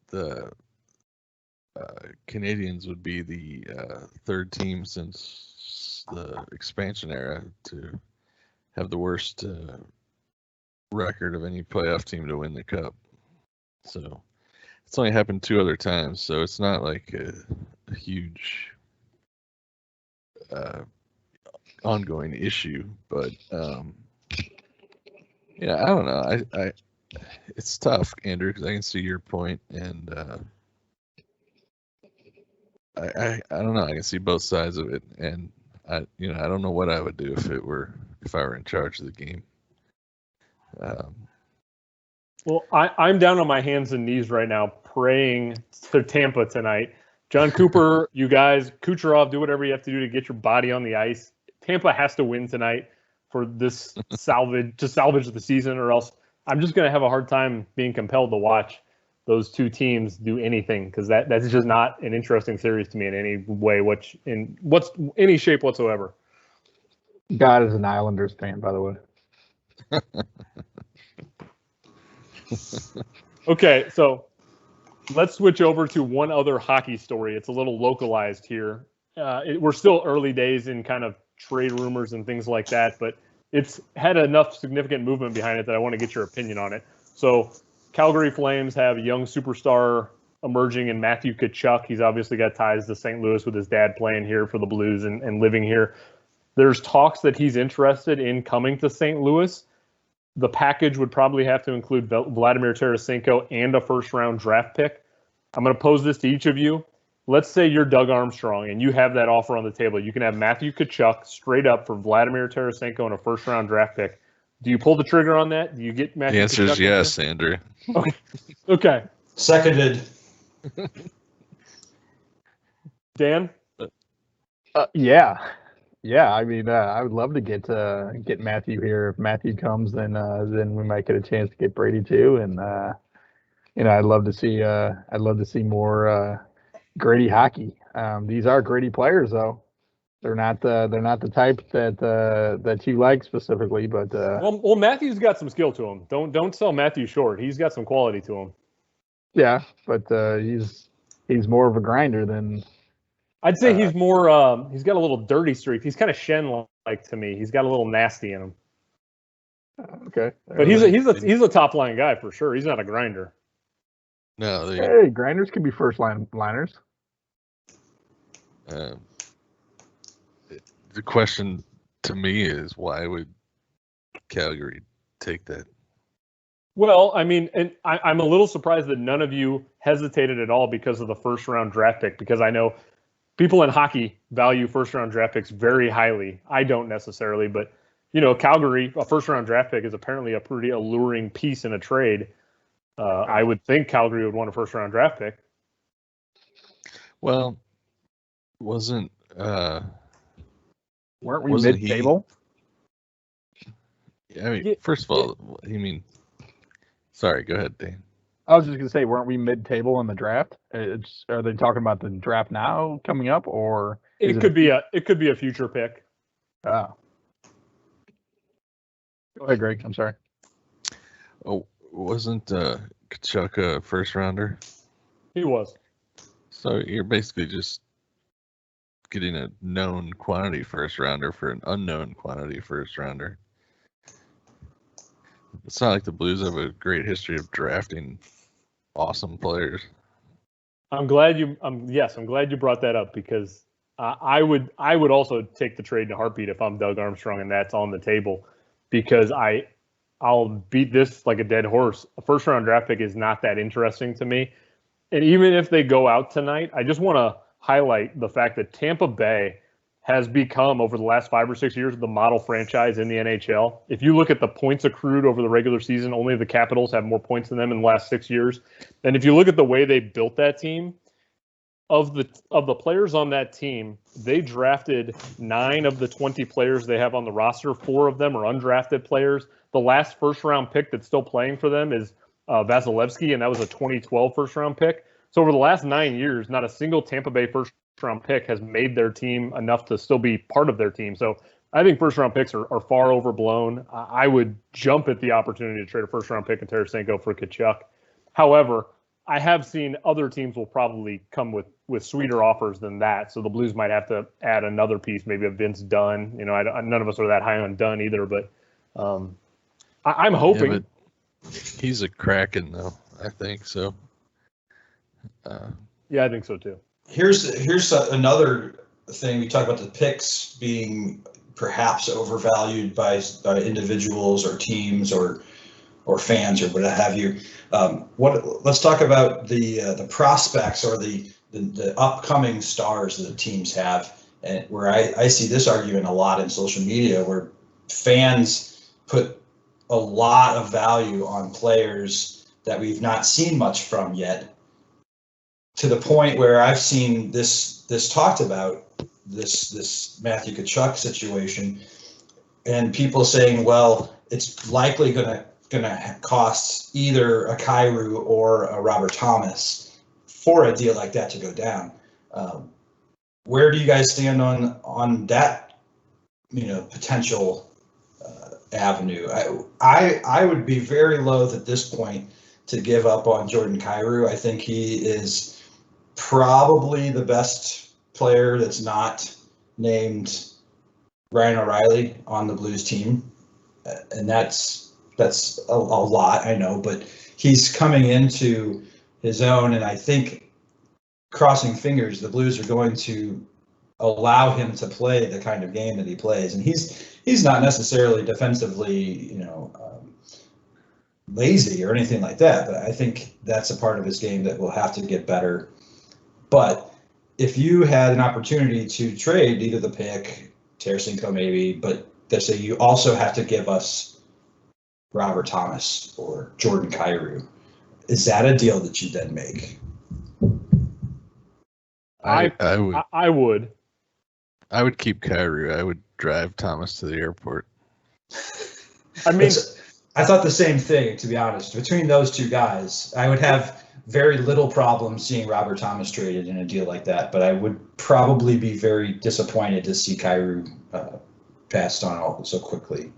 The Canadiens would be the third team since the expansion era to have the worst record of any playoff team to win the Cup. So it's only happened 2 other times, so it's not like a huge ongoing issue. But yeah, I don't know. I it's tough, Andrew, because I can see your point, and I don't know. I can see both sides of it, and I don't know what I would do if I were in charge of the game. Well, I'm down on my hands and knees right now praying for Tampa tonight. John Cooper, you guys, Kucherov, do whatever you have to do to get your body on the ice. Tampa has to win tonight for this salvage the season, or else I'm just going to have a hard time being compelled to watch those two teams do anything, because that's just not an interesting series to me in any way, any shape whatsoever. God is an Islanders fan, by the way. Okay, so let's switch over to one other hockey story. It's a little localized here. We're still early days in kind of trade rumors and things like that, but it's had enough significant movement behind it that I want to get your opinion on it. So Calgary Flames have a young superstar emerging in Matthew Tkachuk. He's obviously got ties to St. Louis with his dad playing here for the Blues and living here. There's talks that he's interested in coming to St. Louis. The package would probably have to include Vladimir Tarasenko and a first-round draft pick. I'm going to pose this to each of you. Let's say you're Doug Armstrong and you have that offer on the table. You can have Matthew Tkachuk straight up for Vladimir Tarasenko and a first-round draft pick. Do you pull the trigger on that? Do you get Matthew? The answer is yes, Andrew. Okay. Seconded. Dan? Yeah. I mean, I would love to get Matthew here. If Matthew comes, then we might get a chance to get Brady too. And I'd love to see more Grady hockey. These are Grady players, though. They're not the type that you like specifically, but well, Matthew's got some skill to him. Don't sell Matthew short. He's got some quality to him. Yeah, but he's more of a grinder than. I'd say he's more. He's got a little dirty streak. He's kind of Shen-like to me. He's got a little nasty in him. Okay, but he's a top line guy for sure. He's not a grinder. No, hey, grinders can be first liners. The question to me is, why would Calgary take that? Well, I mean, and I'm a little surprised that none of you hesitated at all because of the first round draft pick, because I know people in hockey value first round draft picks very highly. I don't necessarily, but Calgary, a first round draft pick is apparently a pretty alluring piece in a trade. I would think Calgary would want a first round draft pick. Well, weren't we wasn't mid-table? I mean, first of all, sorry, go ahead, Dan. I was just gonna say, weren't we mid-table in the draft? Are they talking about the draft now coming up, or it could be a future pick? Oh. Go ahead, Greg. I'm sorry. Oh, wasn't Kachuk a first rounder? He was. So you're basically just getting a known quantity first rounder for an unknown quantity first rounder. It's not like the Blues have a great history of drafting awesome players. I'm glad you brought that up, because I would also take the trade in a heartbeat if I'm Doug Armstrong and that's on the table, because I'll beat this like a dead horse. A first round draft pick is not that interesting to me. And even if they go out tonight, I just want to highlight the fact that Tampa Bay has become, over the last 5 or 6 years, the model franchise in the NHL. If you look at the points accrued over the regular season, only the Capitals have more points than them in the last 6 years. And if you look at the way they built that team, of the players on that team, they drafted 9 of the 20 players they have on the roster. 4 of them are undrafted players. The last first-round pick that's still playing for them is Vasilevsky, and that was a 2012 first-round pick. So over the last 9 years, not a single Tampa Bay first-round pick has made their team enough to still be part of their team. So I think first-round picks are far overblown. I would jump at the opportunity to trade a first-round pick in Tarasenko for Kachuk. However, I have seen other teams will probably come with sweeter offers than that. So the Blues might have to add another piece, maybe a Vince Dunn. None of us are that high on Dunn either, but I'm hoping. Yeah, but he's a Kraken, though, I think so. Yeah, I think so too. Here's another thing. We talk about the picks being perhaps overvalued by individuals or teams or fans or what have you. Let's talk about the prospects or the upcoming stars that the teams have, and where I see this argument a lot in social media, where fans put a lot of value on players that we've not seen much from yet, to the point where I've seen this talked about, this Matthew Tkachuk situation, and people saying, well, it's likely going to cost either a Kyrou or a Robert Thomas for a deal like that to go down. Where do you guys stand on that, potential avenue? I would be very loath at this point to give up on Jordan Kyrou. I think he is probably the best player that's not named Ryan O'Reilly on the Blues team, and that's a lot, I know, but he's coming into his own, and I think, crossing fingers, the Blues are going to allow him to play the kind of game that he plays, and he's not necessarily defensively, lazy or anything like that, but I think that's a part of his game that will have to get better. But if you had an opportunity to trade either the pick, Tarasenko maybe, but let's say you also have to give us Robert Thomas or Jordan Kyrou, is that a deal that you then make? I would. I would keep Kyrou. I would drive Thomas to the airport. I mean, I thought the same thing, to be honest. Between those two guys, I would have very little problem seeing Robert Thomas traded in a deal like that, but I would probably be very disappointed to see Kyrou passed on so quickly.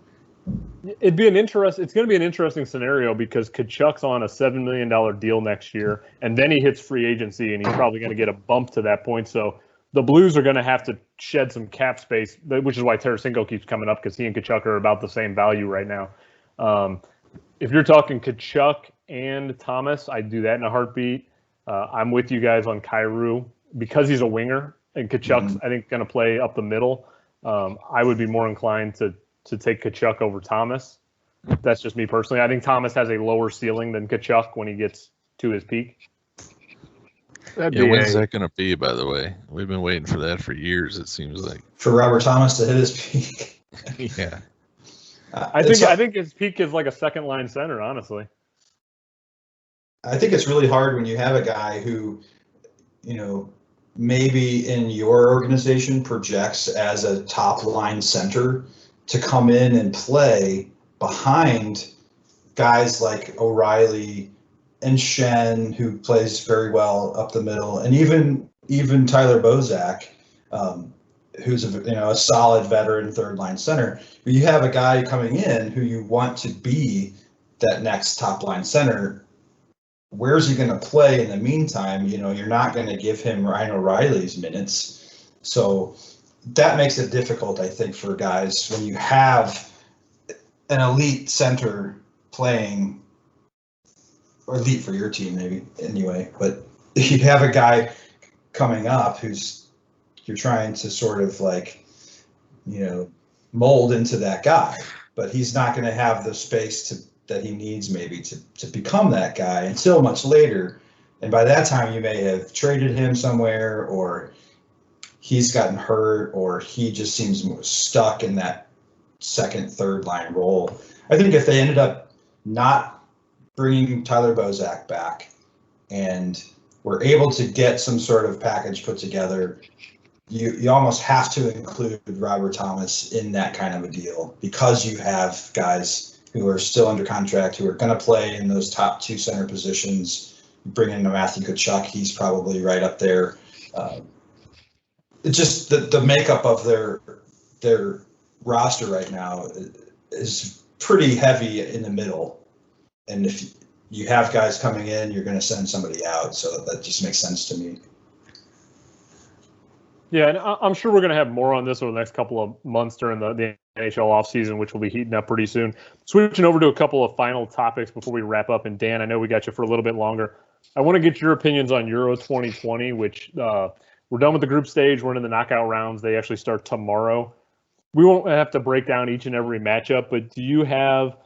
It's going to be an interesting scenario, because Kachuk's on a $7 million deal next year, and then he hits free agency, and he's probably going to get a bump to that point. So the Blues are going to have to shed some cap space, which is why Tarasenko keeps coming up, because he and Kachuk are about the same value right now. If you're talking Kachuk and Thomas, I'd do that in a heartbeat. I'm with you guys on Kyrou, because he's a winger, and Kachuk's, I think, going to play up the middle. I would be more inclined to take Kachuk over Thomas. That's just me personally. I think Thomas has a lower ceiling than Kachuk when he gets to his peak. Yeah, when's that going to be, by the way? We've been waiting for that for years, it seems like. For Robert Thomas to hit his peak. Yeah. I think his peak is like a second line center, honestly. I think it's really hard when you have a guy who, you know, maybe in your organization projects as a top line center to come in and play behind guys like O'Reilly and Shen, who plays very well up the middle, and even Tyler Bozak, who's a solid veteran third line center. You have a guy coming in who you want to be that next top line center. Where's he going to play in the meantime? You know, you're not going to give him Ryan O'Reilly's minutes. So that makes it difficult, I think, for guys when you have an elite center playing, or elite for your team maybe anyway, but if you have a guy coming up who's you're trying to sort of like, you know, mold into that guy, but he's not going to have the space that he needs maybe to become that guy until much later. And by that time you may have traded him somewhere, or he's gotten hurt, or he just seems stuck in that second, third line role. I think if they ended up not bringing Tyler Bozak back and were able to get some sort of package put together, you almost have to include Robert Thomas in that kind of a deal, because you have guys who are still under contract, who are going to play in those top two center positions. Bring in Matthew Tkachuk, he's probably right up there. It's just the makeup of their roster right now is pretty heavy in the middle. And if you have guys coming in, you're going to send somebody out. So that just makes sense to me. Yeah, and I'm sure we're going to have more on this over the next couple of months during the NHL offseason, which will be heating up pretty soon. Switching over to a couple of final topics before we wrap up. And Dan, I know we got you for a little bit longer. I want to get your opinions on Euro 2020, which we're done with the group stage. We're in the knockout rounds. They actually start tomorrow. We won't have to break down each and every matchup, but do you have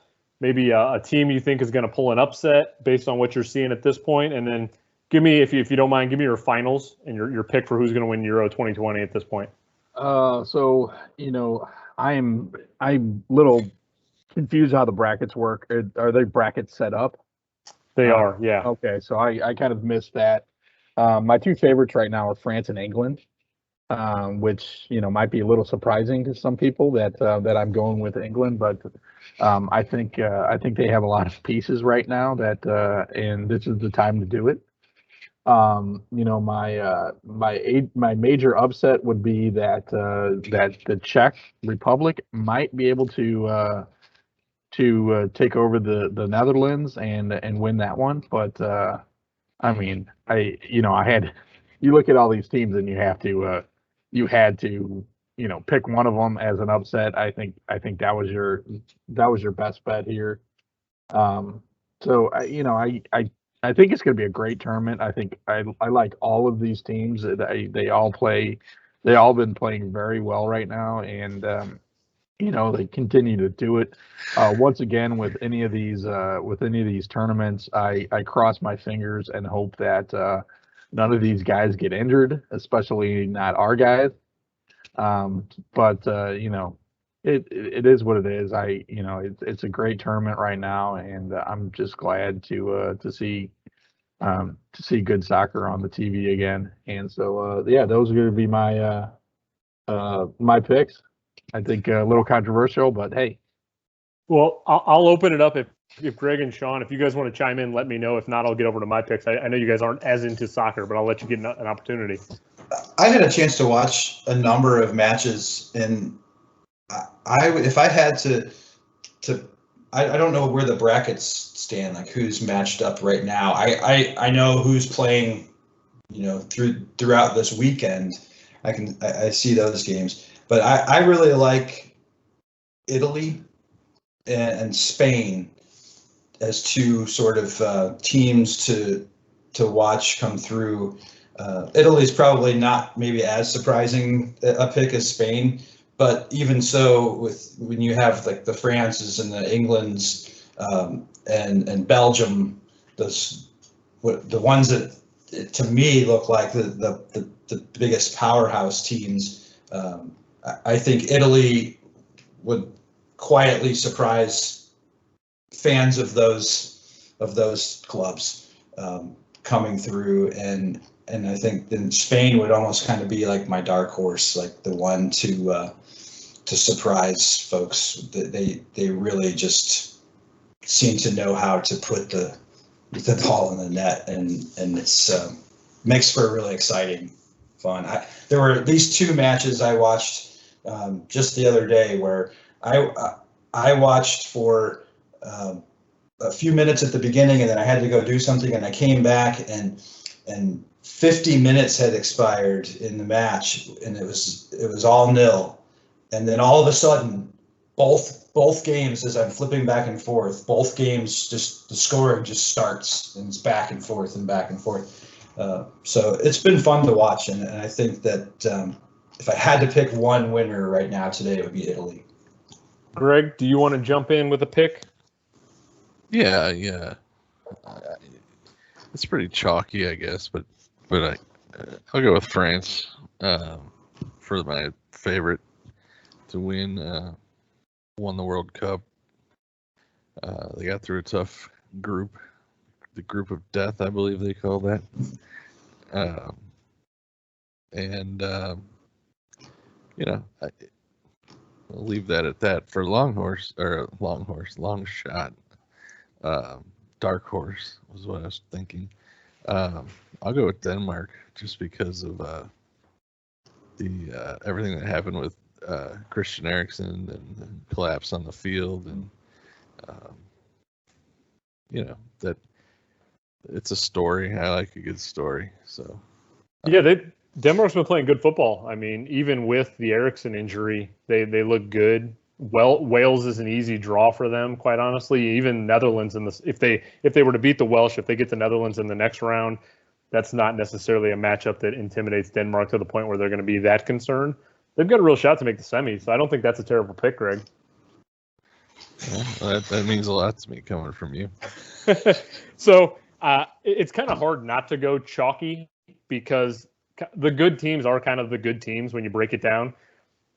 maybe a team you think is going to pull an upset based on what you're seeing at this point? And then give me, if you don't mind, give me your finals and your pick for who's going to win Euro 2020 at this point. So, you know, I'm a little confused how the brackets work. Are they brackets set up? They are, yeah. Okay, so I kind of missed that. My two favorites right now are France and England, which, you know, might be a little surprising to some people that I'm going with England, but I think they have a lot of pieces right now and this is the time to do it. You know, my major upset would be that the Czech Republic might be able to take over the Netherlands and win that one. But I mean, you look at all these teams and you had to pick one of them as an upset. I think that was your best bet here. So I think it's going to be a great tournament. I think I like all of these teams. They all been playing very well right now, and they continue to do it. Once again, with any of these tournaments, I cross my fingers and hope that none of these guys get injured, especially not our guys. But it is what it is. It's a great tournament right now, and I'm just glad to see good soccer on the TV again. And so those are going to be my my picks. I think a little controversial, but hey. Well, I'll open it up if Greg and Sean, if you guys want to chime in, let me know. If not, I'll get over to my picks. I know you guys aren't as into soccer, but I'll let you get an opportunity. I had a chance to watch a number of matches, and if I had to I don't know where the brackets stand, like who's matched up right now. I know who's playing, throughout this weekend. I see those games, but I really like Italy and Spain as two sort of teams to watch come through. Italy's probably not maybe as surprising a pick as Spain, but even so, when you have like the Frances and the Englands and Belgium, the ones that to me look like the biggest powerhouse teams, I think Italy would quietly surprise fans of those clubs coming through, and I think then Spain would almost kind of be like my dark horse, like the one to surprise folks. They really just seem to know how to put the ball in the net, and it's makes for really exciting fun. There were these two matches I watched just the other day where I watched for a few minutes at the beginning, and then I had to go do something, and I came back and 50 minutes had expired in the match, and it was all nil, and then all of a sudden both games, as I'm flipping back and forth, both games just the scoring just starts, and it's back and forth and back and forth. So it's been fun to watch, and I think that if I had to pick one winner right now today, it would be Italy. Greg, do you want to jump in with a pick? Yeah. It's pretty chalky, I guess, but I'll go with France for my favorite to win. Won the World Cup. They got through a tough group, the group of death, I believe they call that. I'll leave that at that. For long shot. Dark horse was what I was thinking. I'll go with Denmark just because of the everything that happened with Christian Eriksen and the collapse on the field, and that it's a story. I like a good story. So Denmark's been playing good football. I mean, even with the Eriksen injury, they look good. Well, Wales is an easy draw for them, quite honestly. Even Netherlands if they were to beat the Welsh, if they get the Netherlands in the next round, that's not necessarily a matchup that intimidates Denmark to the point where they're going to be that concerned. They've got a real shot to make the semis, so I don't think that's a terrible pick, Greg. Well, that means a lot to me coming from you. So it's kind of hard not to go chalky because the good teams are kind of the good teams when you break it down.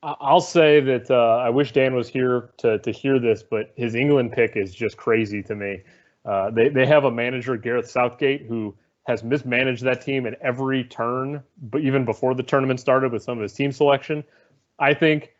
I'll say that I wish Dan was here to hear this, but his England pick is just crazy to me. They have a manager, Gareth Southgate, who has mismanaged that team at every turn, but even before the tournament started with some of his team selection. I think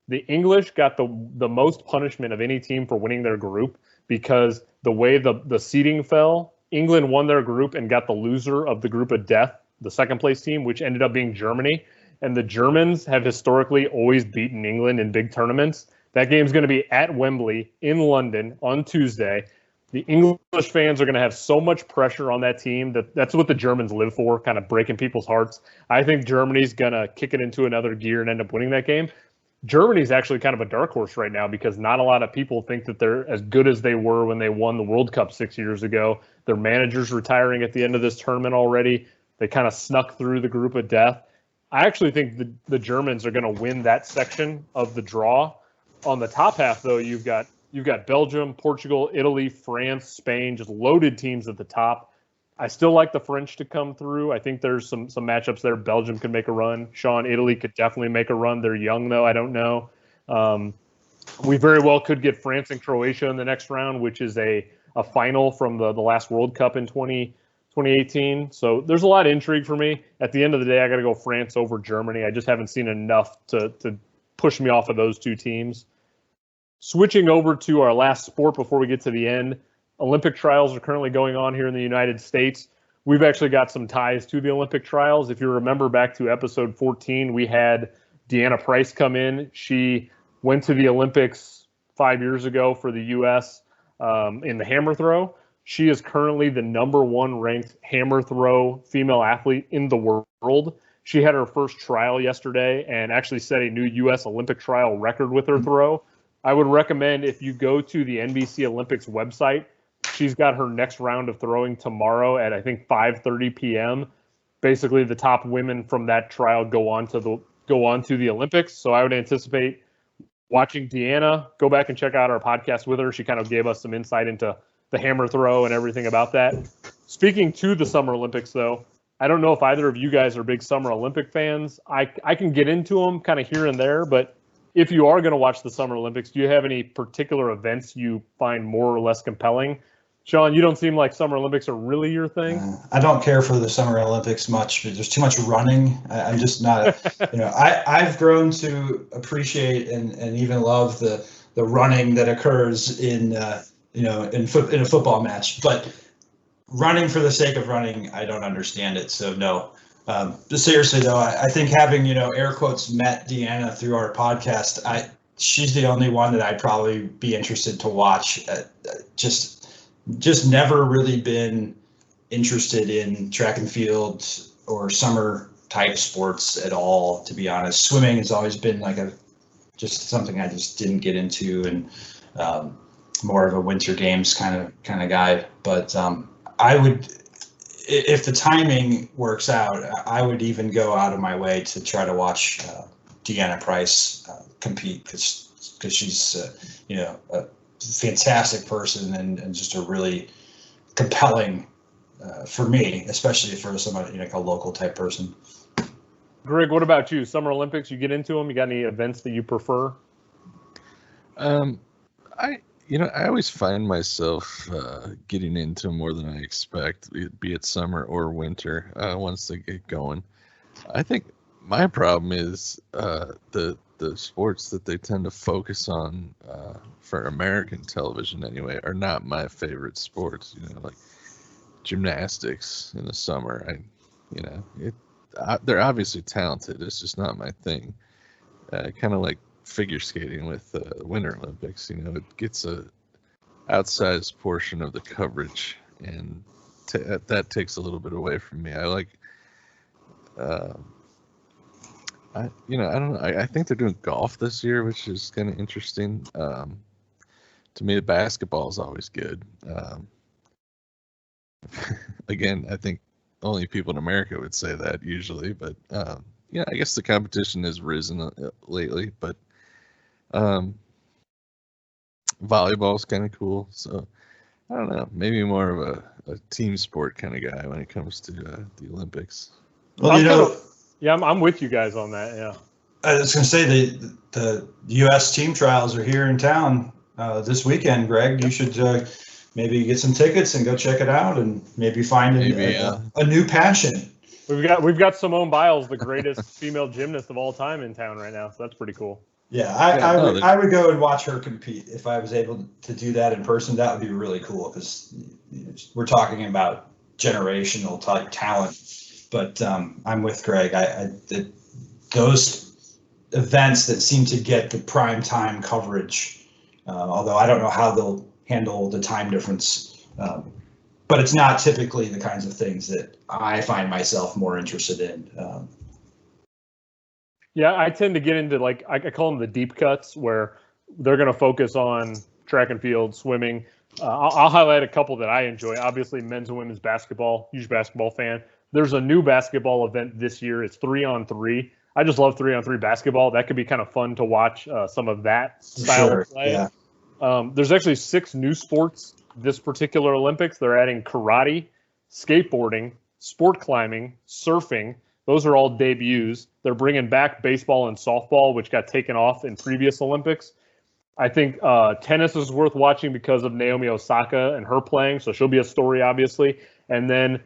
the English got the most punishment of any team for winning their group because the way the seeding fell, England won their group and got the loser of the group of death, the second place team, which ended up being Germany. And the Germans have historically always beaten England in big tournaments. That game's going to be at Wembley in London on Tuesday. The English fans are going to have so much pressure on that team that's what the Germans live for, kind of breaking people's hearts. I think Germany's going to kick it into another gear and end up winning that game. Germany's actually kind of a dark horse right now because not a lot of people think that they're as good as they were when they won the World Cup 6 years ago. Their manager's retiring at the end of this tournament already. They kind of snuck through the group of death. I actually think the Germans are going to win that section of the draw. On the top half, though, you've got Belgium, Portugal, Italy, France, Spain, just loaded teams at the top. I still like the French to come through. I think there's some matchups there. Belgium could make a run. Sean, Italy could definitely make a run. They're young, though. I don't know. We very well could get France and Croatia in the next round, which is a final from the last World Cup in 2018. So there's a lot of intrigue for me. At the end of the day, I got to go France over Germany. I just haven't seen enough to push me off of those two teams. Switching over to our last sport before we get to the end, Olympic trials are currently going on here in the United States. We've actually got some ties to the Olympic trials. If you remember back to episode 14, we had Deanna Price come in. She went to the Olympics 5 years ago for the U.S. In the hammer throw. She is currently the #1 ranked hammer throw female athlete in the world. She had her first trial yesterday and actually set a new U.S. Olympic trial record with her throw. I would recommend if you go to the NBC Olympics website, she's got her next round of throwing tomorrow at, I think, 5:30 p.m. Basically, the top women from that trial go on to go on to the Olympics. So I would anticipate watching Deanna. Go back and check out our podcast with her. She kind of gave us some insight into the hammer throw and everything about that. Speaking to the Summer Olympics, though, I don't know if either of you guys are big Summer Olympic fans. I can get into them kind of here and there, but if you are going to watch the Summer Olympics, do you have any particular events you find more or less compelling? Sean, you don't seem like Summer Olympics are really your thing. I don't care for the Summer Olympics much. There's too much running. I'm just not, I've grown to appreciate and even love the running that occurs in a football match. But running for the sake of running, I don't understand it. So no. But seriously though, I think having air quotes met Deanna through our podcast, she's the only one that I'd probably be interested to watch. Just never really been interested in track and field or summer type sports at all, to be honest. Swimming has always been like just something I just didn't get into, and more of a winter games kind of guy. But I would, if the timing works out, I would even go out of my way to try to watch Deanna Price compete because she's a fantastic person and just a really compelling for me, especially for somebody a local type person. Greg, what about you? Summer Olympics, you get into them? You got any events that you prefer? I always find myself getting into more than I expect, be it summer or winter, once they get going. I think my problem is the sports that they tend to focus on for American television anyway are not my favorite sports. Like gymnastics in the summer. They're obviously talented. It's just not my thing. Kind of like figure skating with the Winter Olympics. It gets a outsized portion of the coverage, and that takes a little bit away from me. I like. I don't know. I think they're doing golf this year, which is kind of interesting. To me, the basketball is always good. Again, I think only people in America would say that usually, but I guess the competition has risen lately. But volleyball is kind of cool. So I don't know. Maybe more of a team sport kind of guy when it comes to the Olympics. Well, yeah, I'm with you guys on that. Yeah, I was going to say the U.S. team trials are here in town this weekend. Greg, you should maybe get some tickets and go check it out, and maybe find a new passion. We've got Simone Biles, the greatest female gymnast of all time, in town right now. So that's pretty cool. Yeah, I would go and watch her compete if I was able to do that in person. That would be really cool because we're talking about generational type talent. But I'm with Greg. Those events that seem to get the prime time coverage, although I don't know how they'll handle the time difference, but it's not typically the kinds of things that I find myself more interested in. Yeah, I tend to get into I call them the deep cuts, where they're going to focus on track and field, swimming. I'll highlight a couple that I enjoy. Obviously, men's and women's basketball. Huge basketball fan. There's a new basketball event this year. It's 3-on-3. I just love 3-on-3 basketball. That could be kind of fun to watch some of that style of play. Yeah. There's actually 6 new sports this particular Olympics. They're adding karate, skateboarding, sport climbing, surfing. Those are all debuts. They're bringing back baseball and softball, which got taken off in previous Olympics. I think tennis is worth watching because of Naomi Osaka and her playing. So she'll be a story, obviously. And then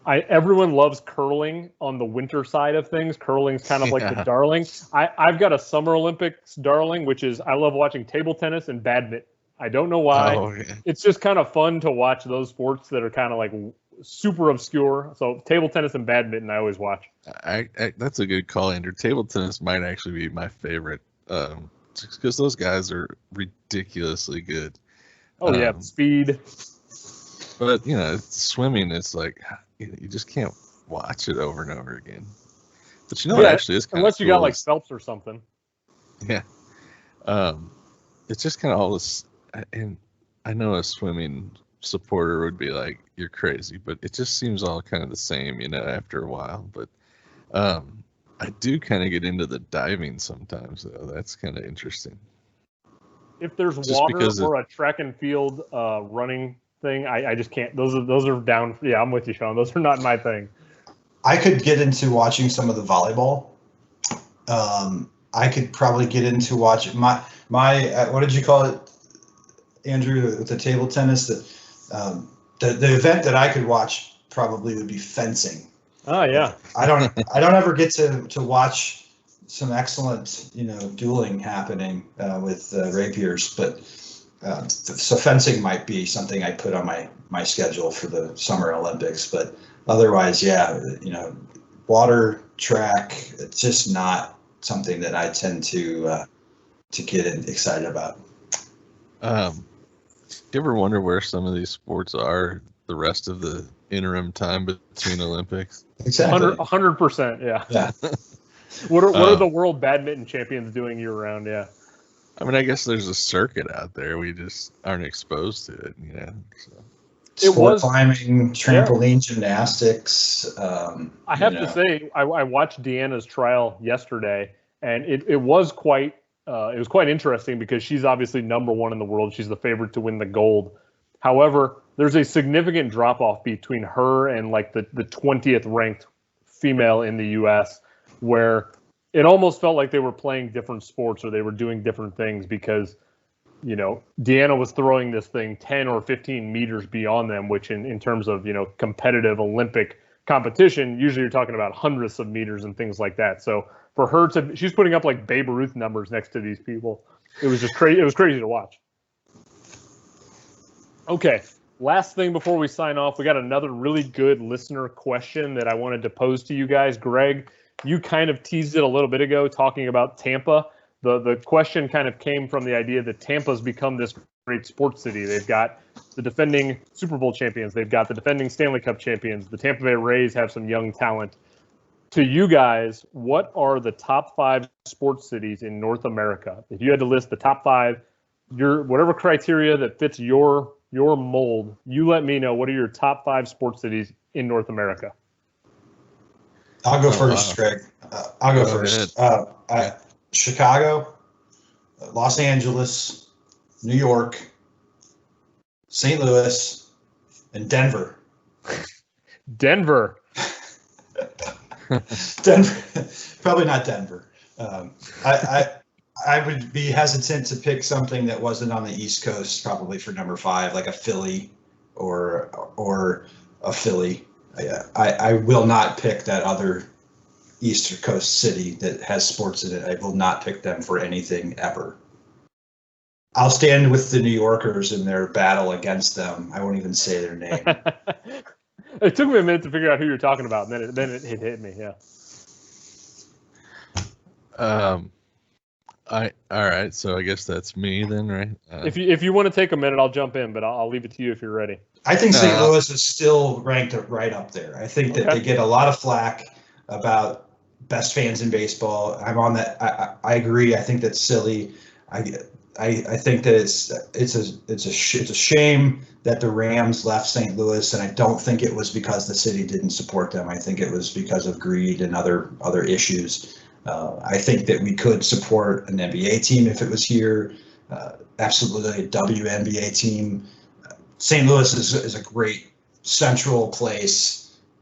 everyone loves curling on the winter side of things. Curling's kind of like the darling. I've got a Summer Olympics darling, which is I love watching table tennis and badminton. I don't know why. Oh, yeah. It's just kind of fun to watch those sports that are kind of like super obscure. So table tennis and badminton I always watch. That's a good call, Andrew. Table tennis might actually be my favorite because those guys are ridiculously good. Oh, yeah, speed. But, swimming, it's like you just can't watch it over and over again. But it actually is kind unless of you got like Phelps or something. Yeah. It's just kind of all this, and I know a swimming supporter would be like, you're crazy, but it just seems all kind of the same, after a while. But I do kind of get into the diving sometimes, though. That's kind of interesting. If there's Just water because or a track and field running thing, I just can't. Those are down. Yeah, I'm with you, Sean. Those are not my thing. I could get into watching some of the volleyball. I could probably get into watching my what did you call it, Andrew, with the table tennis? The event that I could watch probably would be fencing. Oh yeah. I don't ever get to watch some excellent dueling happening with rapiers, but so fencing might be something I put on my schedule for the Summer Olympics. But otherwise, yeah, water, track, it's just not something that I tend to get excited about. Do you ever wonder where some of these sports are the rest of the interim time between Olympics? Exactly. 100%. Yeah. Yeah. What are the world badminton champions doing year round? Yeah. I mean, I guess there's a circuit out there. We just aren't exposed to it, So. Sport climbing, trampoline gymnastics. I have to say, I watched Deanna's trial yesterday, and it was quite interesting because she's obviously number one in the world. She's the favorite to win the gold. However, there's a significant drop off between her and like the 20th ranked female in the U.S., where it almost felt like they were playing different sports or they were doing different things because, Deanna was throwing this thing 10 or 15 meters beyond them, which in terms of, competitive Olympic competition, usually you're talking about hundreds of meters and things like that. So for her she's putting up like Babe Ruth numbers next to these people. It was just crazy. It was crazy to watch. Okay. Last thing before we sign off, we got another really good listener question that I wanted to pose to you guys. Greg, you kind of teased it a little bit ago talking about Tampa. The question kind of came from the idea that Tampa's become this great sports city. They've got the defending Super Bowl champions. They've got the defending Stanley Cup champions. The Tampa Bay Rays have some young talent. To you guys, what are the top 5 sports cities in North America? If you had to list the top 5, whatever criteria that fits your mold, you let me know. What are your top 5 sports cities in North America? I'll go first, Greg. I'll go first. Chicago, Los Angeles, New York, St. Louis, and Denver. Denver. Denver. Probably not Denver. I would be hesitant to pick something that wasn't on the East Coast, probably for number 5, like a Philly or a Philly. I will not pick that other East Coast city that has sports in it. I will not pick them for anything ever. I'll stand with the New Yorkers in their battle against them. I won't even say their name. It took me a minute to figure out who you're talking about, and then it hit me. Yeah. All right. So I guess that's me then, right? If you want to take a minute, I'll jump in, but I'll leave it to you if you're ready. I think St. Louis is still ranked right up there. I think that they get a lot of flack about best fans in baseball. I'm on that. I agree. I think that's silly. I think that it's a shame that the Rams left St. Louis, and I don't think it was because the city didn't support them. I think it was because of greed and other issues. I think that we could support an NBA team if it was here. Absolutely a WNBA team. St. Louis is a great central place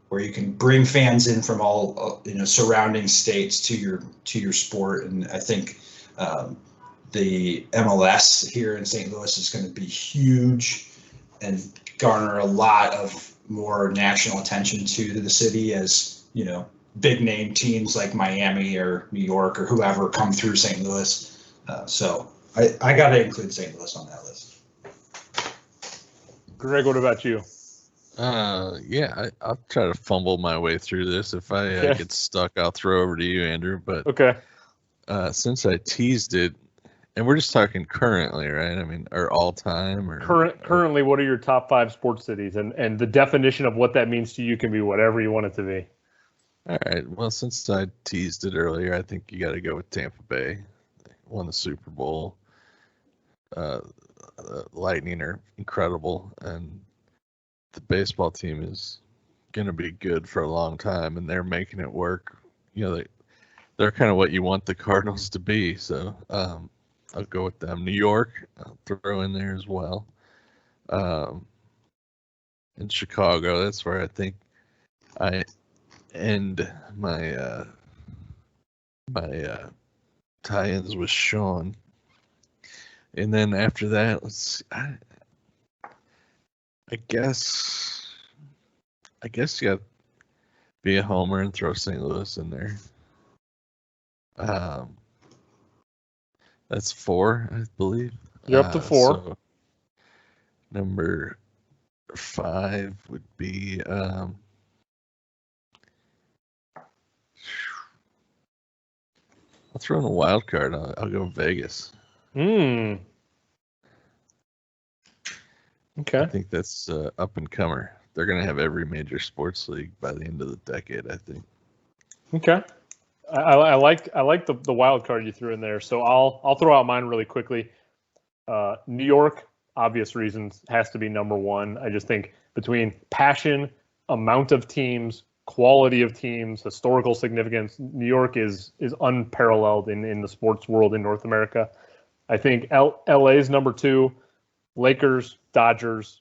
where you can bring fans in from all surrounding states to your sport, and I think the MLS here in St. Louis is going to be huge and garner a lot of more national attention to the city as big name teams like Miami or New York or whoever come through St. Louis. So I got to include St. Louis on that list. Greg, what about you? I'll try to fumble my way through this. If I get stuck, I'll throw over to you, Andrew. But okay. Since I teased it, and we're just talking currently, right? I mean, or all time, or currently, what are your top 5 sports cities? And the definition of what that means to you can be whatever you want it to be. All right. Well, since I teased it earlier, I think you got to go with Tampa Bay. They won the Super Bowl. Lightning are incredible, and the baseball team is going to be good for a long time, and they're making it work. they're kind of what you want the Cardinals to be. So I'll go with them. New York, I'll throw in there as well. In Chicago, that's where I think I end my tie-ins with Sean. And then after that, let's see, I guess you got to be a homer and throw St. Louis in there. That's 4, I believe. You're up to 4. So number 5 would be I'll throw in a wild card. I'll go Vegas. Okay. I think that's up and comer. They're going to have every major sports league by the end of the decade, I think. Okay. I like the wild card you threw in there. So I'll throw out mine really quickly. New York, obvious reasons, has to be number 1. I just think between passion, amount of teams, quality of teams, historical significance, New York is unparalleled in the sports world in North America. I think LA's number 2, Lakers, Dodgers,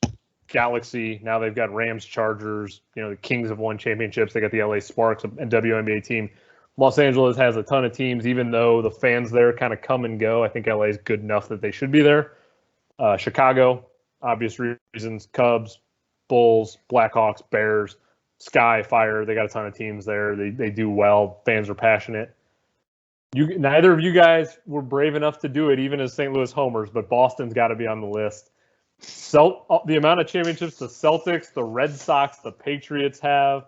Galaxy. Now they've got Rams, Chargers. The Kings have won championships. They got the LA Sparks, a WNBA team. Los Angeles has a ton of teams, even though the fans there kind of come and go. I think LA is good enough that they should be there. Chicago, obvious reasons, Cubs, Bulls, Blackhawks, Bears, Sky, Fire. They got a ton of teams there. They do well. Fans are passionate. Neither of you guys were brave enough to do it, even as St. Louis homers, but Boston's got to be on the list. The amount of championships the Celtics, the Red Sox, the Patriots have.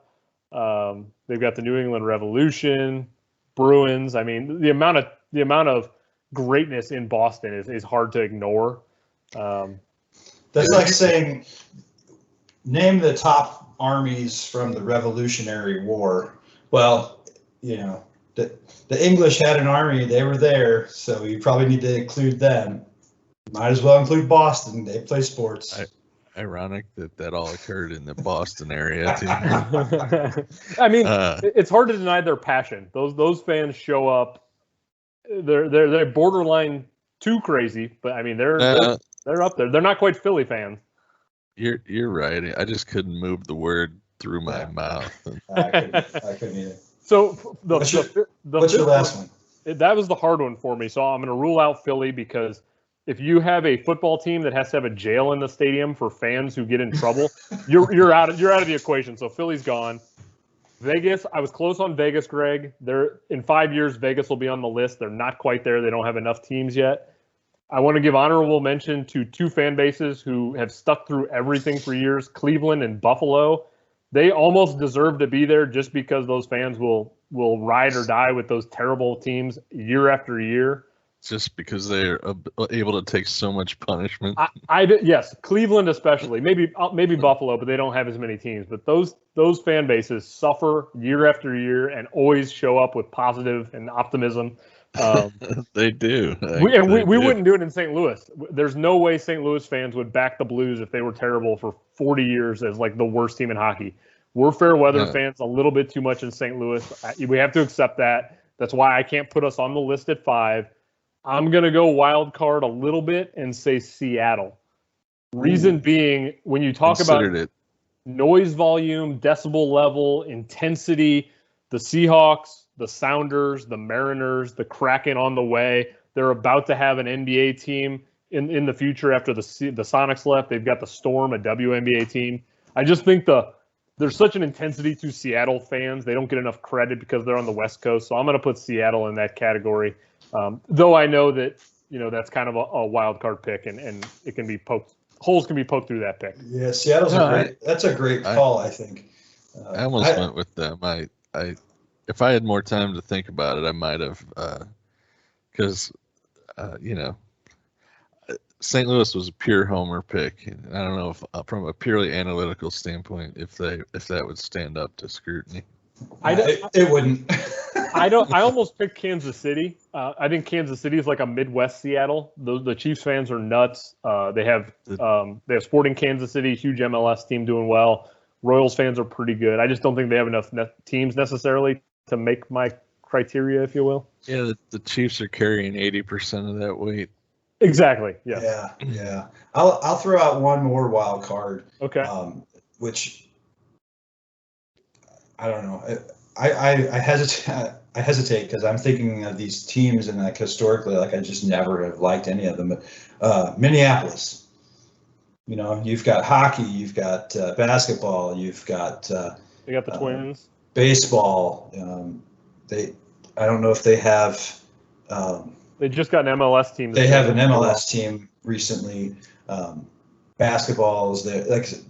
They've got the New England Revolution, Bruins. I mean, the amount of greatness in Boston is hard to ignore. That's like saying, name the top armies from the Revolutionary War. Well, the English had an army. They were there, so you probably need to include them. Might as well include Boston. They play sports. Ironic that all occurred in the Boston area too. I mean, it's hard to deny their passion. Those fans show up. They're borderline too crazy, but I mean they're up there. They're not quite Philly fans. You're right. I just couldn't move the word through my mouth. I couldn't either. So what's your last one? That was the hard one for me. So I'm going to rule out Philly because if you have a football team that has to have a jail in the stadium for fans who get in trouble, you're out of the equation. So Philly's gone. Vegas, I was close on Vegas, Greg. In 5 years, Vegas will be on the list. They're not quite there. They don't have enough teams yet. I want to give honorable mention to 2 fan bases who have stuck through everything for years, Cleveland and Buffalo. They almost deserve to be there just because those fans will ride or die with those terrible teams year after year. Just because they're able to take so much punishment. Yes, Cleveland especially. Maybe Buffalo, but they don't have as many teams. But those fan bases suffer year after year and always show up with positive and optimism. They do. We wouldn't do it in St. Louis. There's no way St. Louis fans would back the Blues if they were terrible for 40 years as like the worst team in hockey. We're fair weather fans a little bit too much in St. Louis. We have to accept that. That's why I can't put us on the list at 5. I'm going to go wild card a little bit and say Seattle. Reason being, when you talk about noise volume, decibel level, intensity, the Seahawks, the Sounders, the Mariners, the Kraken on the way, they're about to have an NBA team in the future after the Sonics left. They've got the Storm, a WNBA team. I just think there's such an intensity to Seattle fans. They don't get enough credit because they're on the West Coast. So I'm going to put Seattle in that category. Though I know that, that's kind of a wild card pick and it can be holes can be poked through that pick. Yeah, Seattle's that's a great call, I think. I almost went with them. If I had more time to think about it, I might have, because, St. Louis was a pure homer pick. I don't know if from a purely analytical standpoint, if that would stand up to scrutiny. It wouldn't. I almost picked Kansas City. I think Kansas City is like a Midwest Seattle. The Chiefs fans are nuts. They have Sporting Kansas City, huge MLS team doing well. Royals fans are pretty good. I just don't think they have enough teams necessarily to make my criteria, if you will. Yeah, the Chiefs are carrying 80% of that weight. Exactly. Yes. Yeah. I'll throw out one more wild card. Okay. Which I don't know. I hesitate because I'm thinking of these teams and like historically, like I just never have liked any of them. But Minneapolis, you know, you've got hockey, you've got basketball, you've got They got the Twins. Baseball. I don't know if they have. They just got an MLS team. They have an MLS team recently. Basketballs.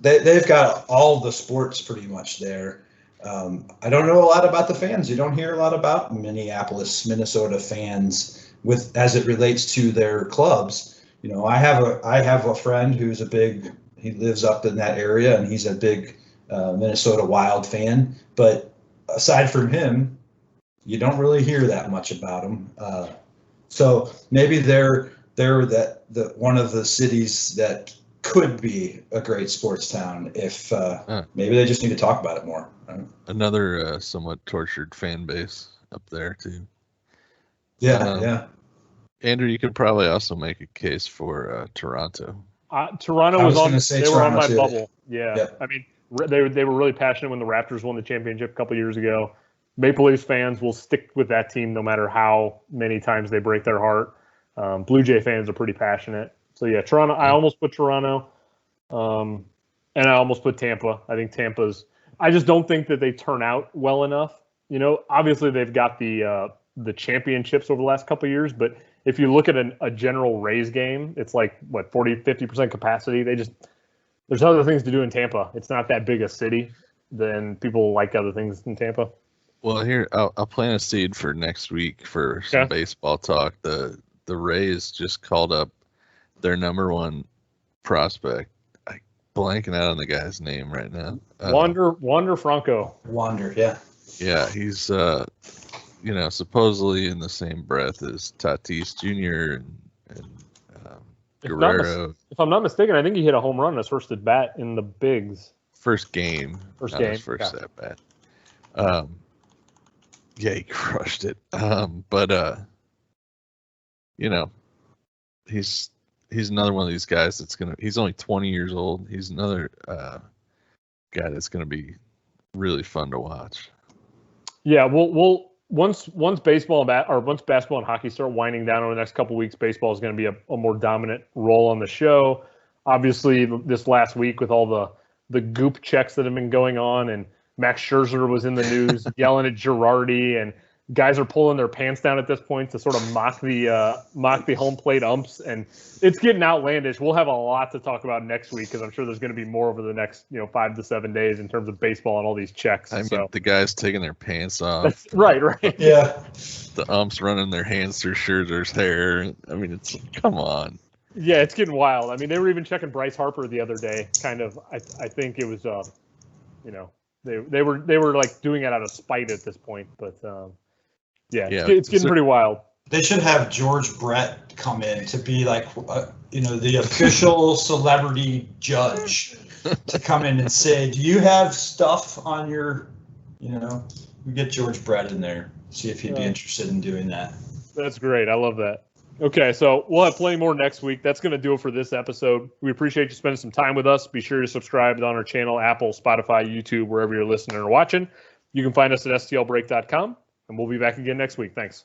They've got all the sports pretty much there. I don't know a lot about the fans. You don't hear a lot about Minneapolis, Minnesota fans as it relates to their clubs. You know, I have a friend who's he lives up in that area and he's a big Minnesota Wild fan. But aside from him, you don't really hear that much about them. So maybe they're one of the cities that could be a great sports town if maybe they just need to talk about it more. Another somewhat tortured fan base up there too. Yeah. Andrew, you could probably also make a case for Toronto. Toronto was on. They were on my too. bubble. Yeah. Yep. I mean, they were really passionate when the Raptors won the championship a couple years ago. Maple Leafs fans will stick with that team no matter how many times they break their heart. Blue Jay fans are pretty passionate. So, yeah, Toronto. I almost put Toronto, and I almost put Tampa. I think Tampa's – I just don't think that they turn out well enough. You know, obviously they've got the championships over the last couple of years, but if you look at a general Rays game, it's like, 40-50% capacity. There's other things to do in Tampa. It's not that big a city. Then people like other things in Tampa. Well, here I'll plant a seed for next week for some baseball talk. The Rays just called up their number one prospect. I'm blanking out on the guy's name right now. Wander Franco. Wander, yeah. Yeah, he's supposedly in the same breath as Tatis Jr. and Guerrero. If I'm not mistaken, I think he hit a home run his first at bat in the bigs. First game. His first at bat. Yeah, he crushed it. He's another one of these guys he's only 20 years old. He's another guy that's gonna be really fun to watch. Yeah, once basketball and hockey start winding down over the next couple of weeks, baseball is going to be a more dominant role on the show. Obviously, this last week with all the goop checks that have been going on, and Max Scherzer was in the news yelling at Girardi, and guys are pulling their pants down at this point to sort of mock the home plate umps, and it's getting outlandish. We'll have a lot to talk about next week because I'm sure there's going to be more over the next 5 to 7 days in terms of baseball and all these checks. I mean, the guys taking their pants off. That's right. Yeah. The umps running their hands through Scherzer's hair. I mean, come on. Yeah, it's getting wild. I mean, they were even checking Bryce Harper the other day. Kind of, I think it was, they were like doing it out of spite at this point. But it's getting pretty wild. They should have George Brett come in to be like, the official celebrity judge to come in and say, do you have stuff on your, we get George Brett in there, see if he'd be interested in doing that. That's great. I love that. Okay, so we'll have plenty more next week. That's going to do it for this episode. We appreciate you spending some time with us. Be sure to subscribe on our channel, Apple, Spotify, YouTube, wherever you're listening or watching. You can find us at stlbreak.com, and we'll be back again next week. Thanks.